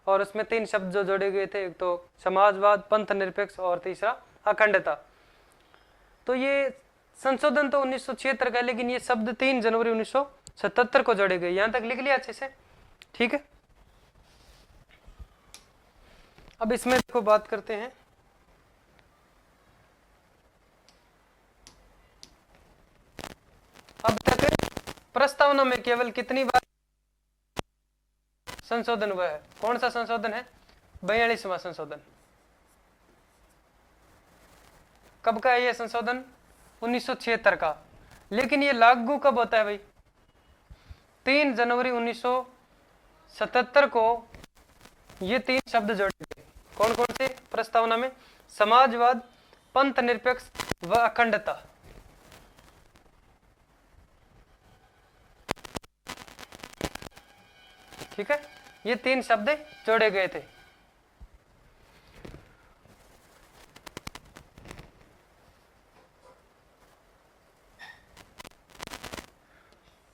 और उसमें 3 शब्द जो जोड़े गए थे, एक तो समाजवाद, पंथ निरपेक्ष, और तीसरा अखंडता। तो ये संशोधन तो 1976 का, लेकिन ये शब्द 3 जनवरी 1977 को जोड़े गए। यहां तक लिख लिया अच्छे से, ठीक है। अब इसमें देखो बात करते हैं, अब तक प्रस्तावना में केवल कितनी बार संशोधन हुआ है, कौन सा संशोधन है, 42वां संशोधन। कब का है यह संशोधन, 1976 का। लेकिन ये लागू कब होता है भाई, 3 जनवरी 1977 को ये 3 शब्द जोड़े गए। कौन कौन से प्रस्तावना में, समाजवाद, पंथ निरपेक्ष व अखंडता। ठीक है, ये 3 शब्द जोड़े गए थे।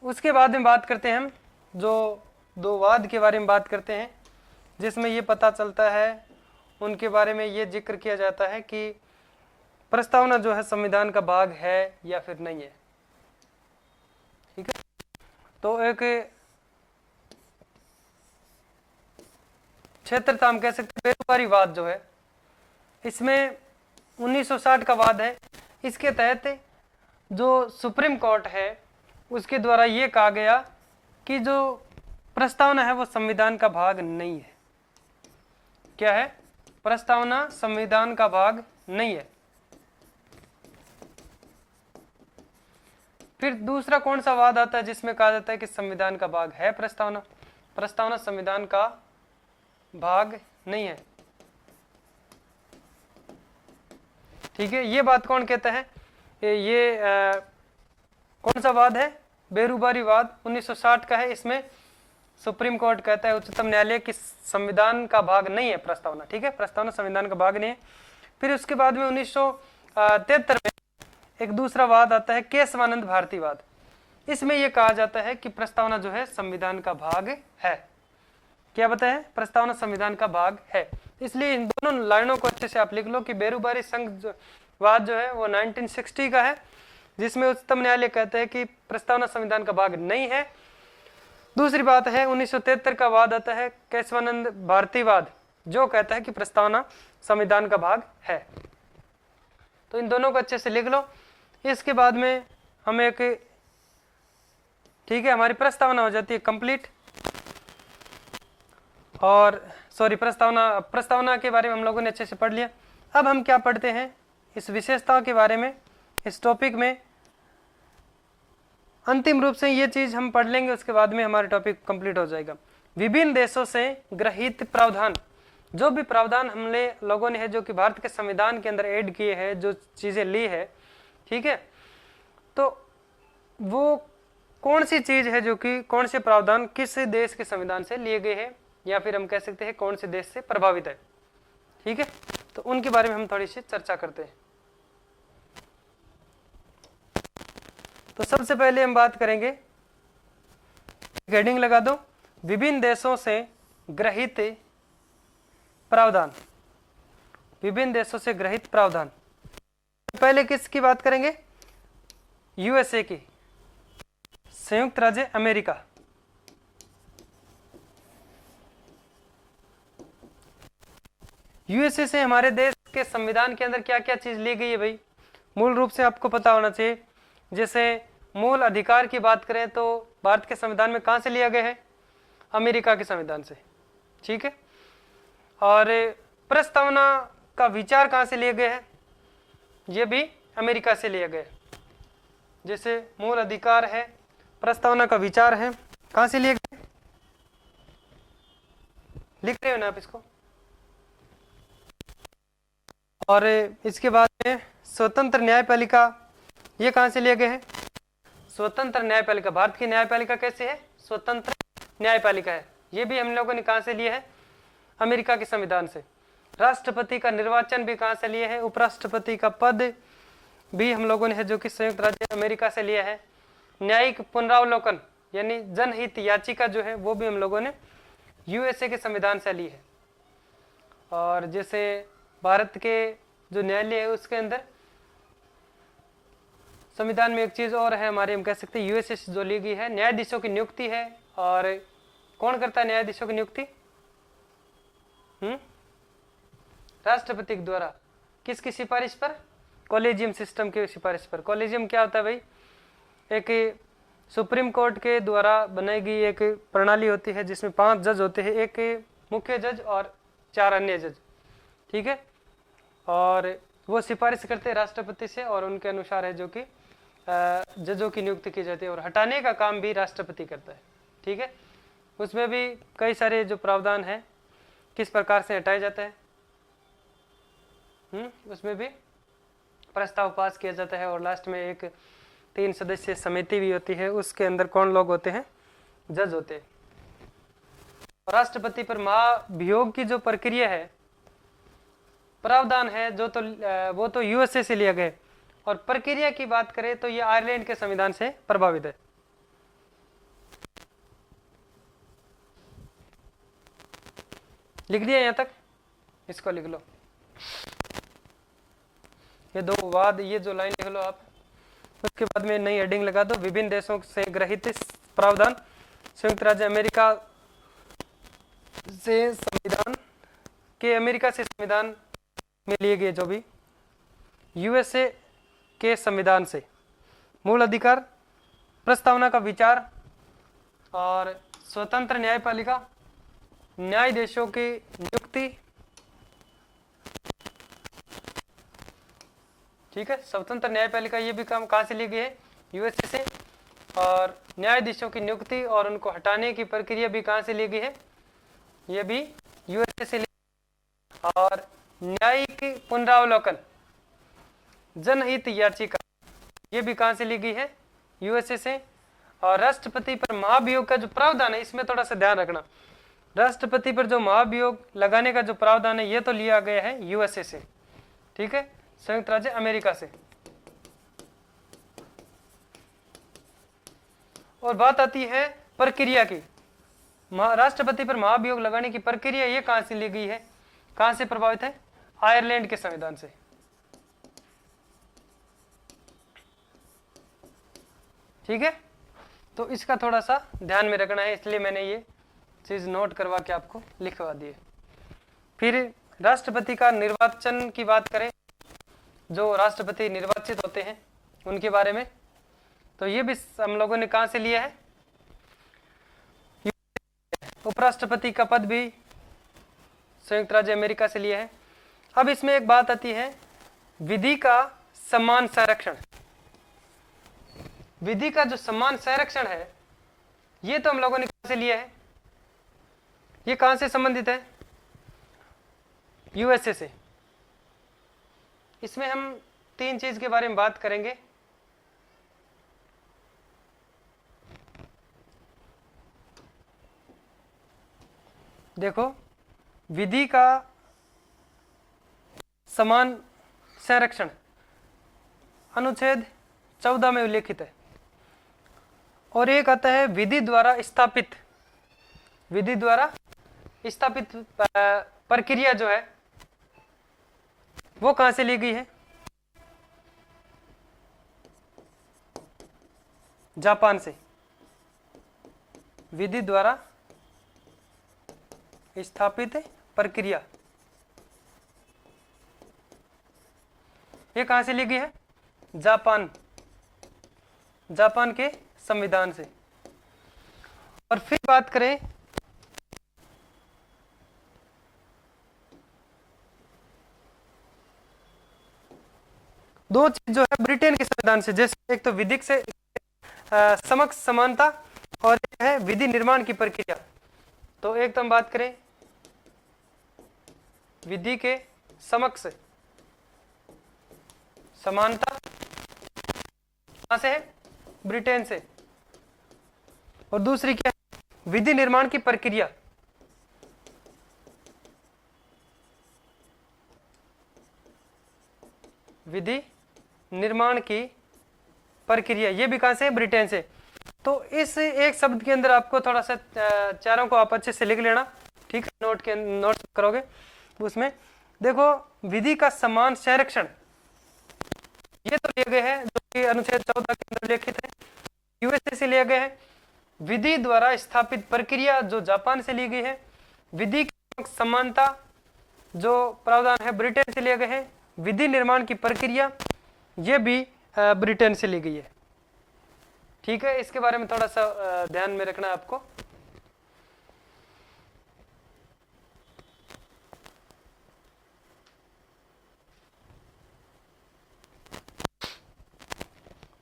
उसके बाद में बात करते हैं हम जो 2 वाद के बारे में बात करते हैं, जिसमें ये पता चलता है, उनके बारे में ये जिक्र किया जाता है कि प्रस्तावना जो है संविधान का भाग है या फिर नहीं है। ठीक है, तो एक क्षेत्रता हम कह सकते हैं, बेरोजगारीवाद जो है, इसमें 1960 का वाद है। इसके तहत जो सुप्रीम कोर्ट है उसके द्वारा ये कहा गया कि जो प्रस्तावना है वो संविधान का भाग नहीं है। क्या है, प्रस्तावना संविधान का भाग नहीं है। फिर दूसरा कौन सा वाद आता है जिसमें कहा जाता है कि संविधान का भाग है प्रस्तावना, प्रस्तावना संविधान का भाग नहीं है। ठीक है, ये बात कौन कहता है? ये कौन सा वाद है? बेरुबारी वाद 1960 का है। इसमें सुप्रीम कोर्ट कहता है, उच्चतम न्यायालय की संविधान का भाग नहीं है प्रस्तावना। ठीक है, प्रस्तावना संविधान का भाग नहीं है। फिर उसके बाद में 1973 में एक दूसरा वाद आता है, केशवानंद भारती वाद। इसमें यह कहा जाता है कि प्रस्तावना जो है संविधान का भाग है। क्या बताया? प्रस्तावना संविधान का भाग है। इसलिए इन दोनों लाइनों को अच्छे से आप लिख लो कि बेरुबारी संघ वाद जो है वो 1960 का है, जिसमें उच्चतम न्यायालय कहते हैं कि प्रस्तावना संविधान का भाग नहीं है। दूसरी बात है 1973 का वाद आता है, केशवानंद भारती वाद, जो कहता है कि प्रस्तावना संविधान का भाग है। तो इन दोनों को अच्छे से लिख लो। इसके बाद में हम एक, ठीक है, हमारी प्रस्तावना हो जाती है कंप्लीट। और सॉरी, प्रस्तावना के बारे में हम लोगों ने अच्छे से पढ़ लिया। अब हम क्या पढ़ते हैं? इस विशेषता के बारे में, इस टॉपिक में अंतिम रूप से ये चीज हम पढ़ लेंगे, उसके बाद में हमारा टॉपिक कंप्लीट हो जाएगा। विभिन्न देशों से गृहीत प्रावधान, जो भी प्रावधान हमने लोगों ने है जो कि भारत के संविधान के अंदर ऐड किए हैं, जो चीजें ली है, ठीक है, तो वो कौन सी चीज है जो कि कौन से प्रावधान किस देश के संविधान से लिए गए हैं, या फिर हम कह सकते हैं कौन से देश से प्रभावित है। ठीक है, तो उनके बारे में हम थोड़ी सी चर्चा करते हैं। तो सबसे पहले हम बात करेंगे, हेडिंग लगा दो, विभिन्न देशों से गृहीत प्रावधान। विभिन्न देशों से गृहीत प्रावधान। पहले किसकी बात करेंगे? यूएसए की, संयुक्त राज्य अमेरिका। यूएसए से हमारे देश के संविधान के अंदर क्या क्या चीज ली गई है भाई? मूल रूप से आपको पता होना चाहिए। जैसे मूल अधिकार की बात करें तो भारत के संविधान में कहां से लिया गया है? अमेरिका के संविधान से। ठीक है, और प्रस्तावना का विचार कहां से लिया गया है? यह भी अमेरिका से लिया गया है। जैसे मूल अधिकार है, प्रस्तावना का विचार है, कहां से लिए गए? लिख रहे हो ना आप इसको? और इसके बाद में स्वतंत्र न्यायपालिका, ये कहां से लिए गए हैं? स्वतंत्र न्यायपालिका, भारत की न्यायपालिका कैसे है? स्वतंत्र न्यायपालिका है। ये भी हम लोगों ने कहां से लिए है? अमेरिका के संविधान से। राष्ट्रपति का निर्वाचन भी कहां से लिए है? उपराष्ट्रपति का पद भी हम लोगों ने है जो कि संयुक्त राज्य अमेरिका से लिया है। न्यायिक पुनरावलोकन यानी जनहित याचिका जो है वो भी हम लोगों ने यूएसए के संविधान से ली है। और जैसे भारत के जो न्यायालय है उसके अंदर संविधान में एक चीज और है हमारे, हम कह सकते हैं यूएसए से जो ली गई है, न्यायाधीशों की नियुक्ति है। और कौन करता है न्यायाधीशों की नियुक्ति? राष्ट्रपति के द्वारा। किसकी सिफारिश पर? कॉलेजियम सिस्टम की सिफारिश पर। कॉलेजियम क्या होता है भाई? एक सुप्रीम कोर्ट के द्वारा बनाई गई एक प्रणाली होती है जिसमें 5 जज होते हैं, एक मुख्य जज और 4 अन्य जज। ठीक है, और वो सिफारिश करते हैं राष्ट्रपति से और उनके अनुसार है जो कि जजों की नियुक्ति की जाती है, और हटाने का काम भी राष्ट्रपति करता है। ठीक है, उसमें भी कई सारे जो प्रावधान है किस प्रकार से हटाया जाता है, उसमें भी प्रस्ताव पास किया जाता है। और लास्ट में एक 3 सदस्यीय समिति भी होती है, उसके अंदर कौन लोग होते हैं? जज होते हैं। राष्ट्रपति पर महाभियोग की जो प्रक्रिया है, प्रावधान है जो तो वो तो यूएसए से लिया गया, और प्रक्रिया की बात करें तो ये आयरलैंड के संविधान से प्रभावित है। लिख दिया यहां तक? इसको लिख लो, ये 2 वाद, ये जो लाइन लिख लो आप। उसके बाद में नई हेडिंग लगा दो, विभिन्न देशों से गृहीत प्रावधान। संयुक्त राज्य अमेरिका से संविधान के, अमेरिका से संविधान में लिए गए जो भी यूएसए के संविधान से मूल अधिकार, प्रस्तावना का विचार और स्वतंत्र न्यायपालिका, न्यायाधीशों की नियुक्ति। ठीक है, स्वतंत्र न्यायपालिका ये भी काम कहां से ली गई है? यूएसए से। और न्यायाधीशों की नियुक्ति और उनको हटाने की प्रक्रिया भी कहां से ली गई है? ये भी यूएसए से ली। और न्यायिक पुनरावलोकन, जनहित याचिका, ये भी कहां से ली गई है? यूएसए से। और राष्ट्रपति पर महाभियोग का जो प्रावधान है, इसमें थोड़ा सा ध्यान रखना, राष्ट्रपति पर जो महाभियोग लगाने का जो प्रावधान है, ये तो लिया गया है यूएसए से, ठीक है, संयुक्त राज्य अमेरिका से। और बात आती है प्रक्रिया की, राष्ट्रपति पर महाभियोग लगाने की प्रक्रिया ये कहां से ली गई है, कहां से प्रभावित है? आयरलैंड के संविधान से। ठीक है, तो इसका थोड़ा सा ध्यान में रखना है, इसलिए मैंने ये चीज नोट करवा के आपको लिखवा दी है। फिर राष्ट्रपति का निर्वाचन की बात करें, जो राष्ट्रपति निर्वाचित होते हैं उनके बारे में, तो ये भी हम लोगों ने कहां से लिया है? उपराष्ट्रपति का पद भी संयुक्त राज्य अमेरिका से लिया है। अब इसमें एक बात आती है, विधि का समान संरक्षण। विधि का जो समान संरक्षण है, ये तो हम लोगों ने कहां से लिया है? ये कहां से संबंधित है? यूएसए से। इसमें हम तीन चीज के बारे में बात करेंगे। देखो, विधि का समान संरक्षण अनुच्छेद 14 में उल्लेखित है, और एक आता है विधि द्वारा स्थापित। विधि द्वारा स्थापित प्रक्रिया जो है वो कहां से ली गई है? जापान से। विधि द्वारा स्थापित प्रक्रिया ये कहां से ली गई है? जापान, जापान के संविधान से। और फिर बात करें दो चीज जो है ब्रिटेन के संविधान से, जैसे एक तो विधिक से समक्ष समानता और एक है विधि निर्माण की प्रक्रिया। तो एक तो हम बात करें विधि के समक्ष समानता, कहां से है? ब्रिटेन से। और दूसरी क्या है? विधि निर्माण की प्रक्रिया। विधि निर्माण की प्रक्रिया ये भी कहां से है? ब्रिटेन से। तो इस एक शब्द के अंदर आपको थोड़ा सा चारों को आप अच्छे से लिख लेना, ठीक है, नोट करोगे उसमें। देखो, विधि का समान संरक्षण ये तो लिए गए हैं जो कि अनुच्छेद 14 के अंदर उल्लेखित है, यूएसए से लिए गए हैं। विधि द्वारा स्थापित प्रक्रिया जो जापान से ली गई है। विधि की समानता जो प्रावधान है ब्रिटेन से लिए गए हैं। विधि निर्माण की प्रक्रिया ये भी ब्रिटेन से ली गई है, ठीक है। इसके बारे में थोड़ा सा ध्यान में रखना है आपको।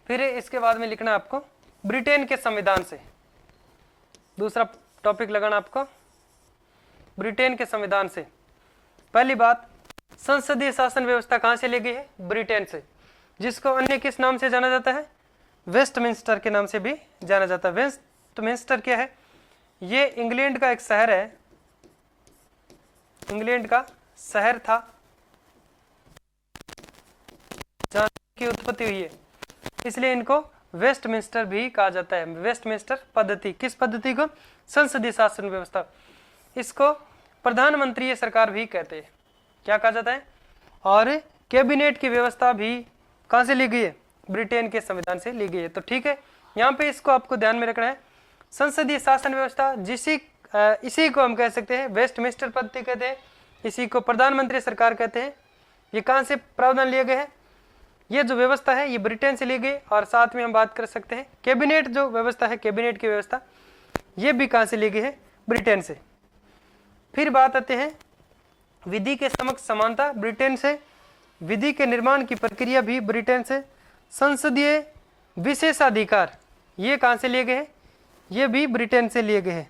फिर इसके बाद में लिखना आपको ब्रिटेन के संविधान से, दूसरा टॉपिक लगाना आपको ब्रिटेन के संविधान से। पहली बात, संसदीय शासन व्यवस्था कहां से ली गई है? ब्रिटेन से, जिसको अन्य किस नाम से जाना जाता है? वेस्टमिंस्टर के नाम से भी जाना जाता है। वेस्टमिंस्टर क्या है? ये इंग्लैंड का एक शहर है, इंग्लैंड का शहर था जहां की उत्पत्ति हुई है, इसलिए इनको वेस्टमिंस्टर भी कहा जाता है। वेस्टमिंस्टर पद्धति, किस पद्धति को? संसदीय शासन व्यवस्था। इसको प्रधानमंत्री सरकार भी कहते हैं, क्या कहा जाता है? और कैबिनेट की व्यवस्था भी कहां से ली गई है? ब्रिटेन के संविधान से ली गई है। तो ठीक है, यहाँ पे इसको आपको ध्यान में रखना है। संसदीय शासन व्यवस्था इसी को हम कह सकते हैं वेस्टमिंस्टर पद्धति कहते हैं, इसी को प्रधानमंत्री सरकार कहते हैं। ये कहां से प्रावधान लिए गए हैं? ये जो व्यवस्था है ये ब्रिटेन से ली गई। और साथ में हम बात कर सकते हैं कैबिनेट जो व्यवस्था है, कैबिनेट की व्यवस्था, ये भी कहां से ली गई है? ब्रिटेन से। फिर बात आते हैं विधि के समक्ष समानता, ब्रिटेन से। विधि के निर्माण की प्रक्रिया भी ब्रिटेन से। संसदीय विशेषाधिकार ये कहां से लिए गए हैं? ये भी ब्रिटेन से लिए गए हैं।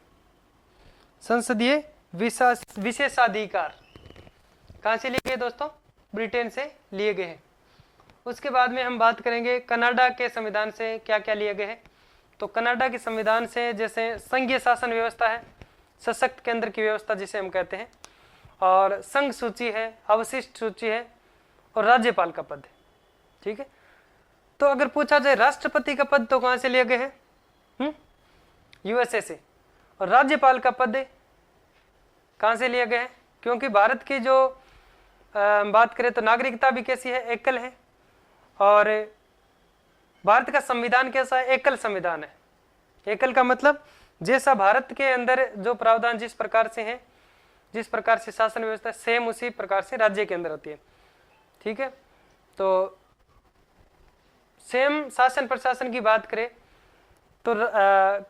संसदीय विशेषाधिकार कहां से लिए गए दोस्तों? ब्रिटेन से लिए गए हैं। उसके बाद में हम बात करेंगे कनाडा के संविधान से क्या क्या लिए गए हैं। तो कनाडा के संविधान से जैसे संघीय शासन व्यवस्था है, सशक्त केंद्र की व्यवस्था जिसे हम कहते हैं, और संघ सूची है, अवशिष्ट सूची है, और राज्यपाल का पद है। ठीक है, तो अगर पूछा जाए राष्ट्रपति का पद तो कहाँ से लिए गए हैं? यूएसए से। और राज्यपाल का पद कहाँ से लिए गए हैं? क्योंकि भारत की जो बात करें तो नागरिकता भी कैसी है? एकल है। और भारत का संविधान कैसा है? एकल संविधान है। एकल का मतलब जैसा भारत के अंदर जो प्रावधान जिस प्रकार से हैं, जिस प्रकार से शासन व्यवस्था सेम उसी प्रकार से राज्य के अंदर होती है। ठीक है, तो सेम शासन प्रशासन की बात करें तो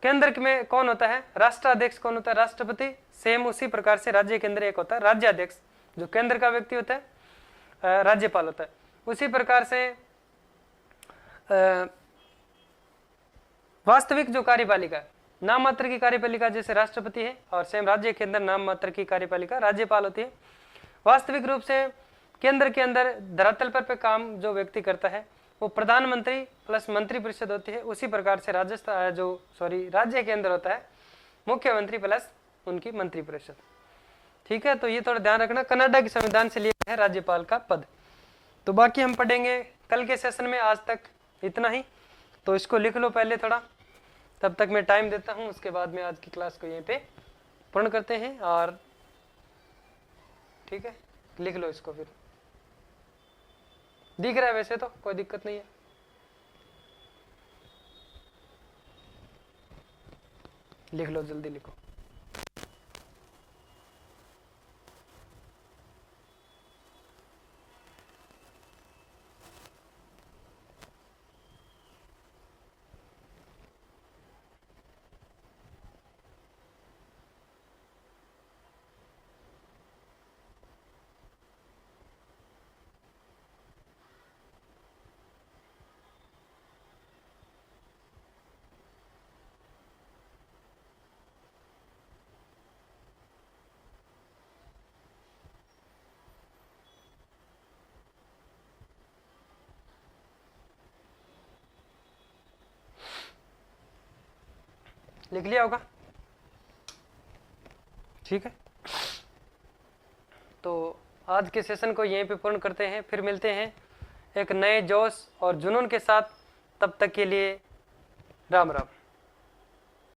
केंद्र में कौन होता है? राष्ट्राध्यक्ष कौन होता है? राष्ट्रपति। सेम उसी प्रकार से राज्य के अंदर एक होता है राज्याध्यक्ष, जो केंद्र का व्यक्ति होता है, राज्यपाल होता है। उसी प्रकार से वास्तविक जो कार्यपालिका, नाम मात्र की कार्यपालिका जैसे राष्ट्रपति है, और सेम राज्य के अंदर नाम मात्र की कार्यपालिका राज्यपाल होती है। वास्तविक रूप से केंद्र के अंदर धरातल पर काम जो व्यक्ति करता है वो प्रधानमंत्री प्लस मंत्री परिषद होती है। उसी प्रकार से राज्य के अंदर होता है मुख्यमंत्री प्लस उनकी मंत्री परिषद। ठीक है, तो ये थोड़ा ध्यान रखना, कनाडा के संविधान से लिया है राज्यपाल का पद। तो बाकी हम पढ़ेंगे कल के सेशन में, आज तक इतना ही। तो इसको लिख लो पहले थोड़ा, तब तक मैं टाइम देता हूँ, उसके बाद में आज की क्लास को यहीं पे पूर्ण करते हैं। और ठीक है, लिख लो इसको, फिर दिख रहा है वैसे तो कोई दिक्कत नहीं है। लिख लो, जल्दी लिखो। लिख लिया होगा? ठीक है, तो आज के सेशन को यहीं पे पूर्ण करते हैं, फिर मिलते हैं एक नए जोश और जुनून के साथ। तब तक के लिए राम राम।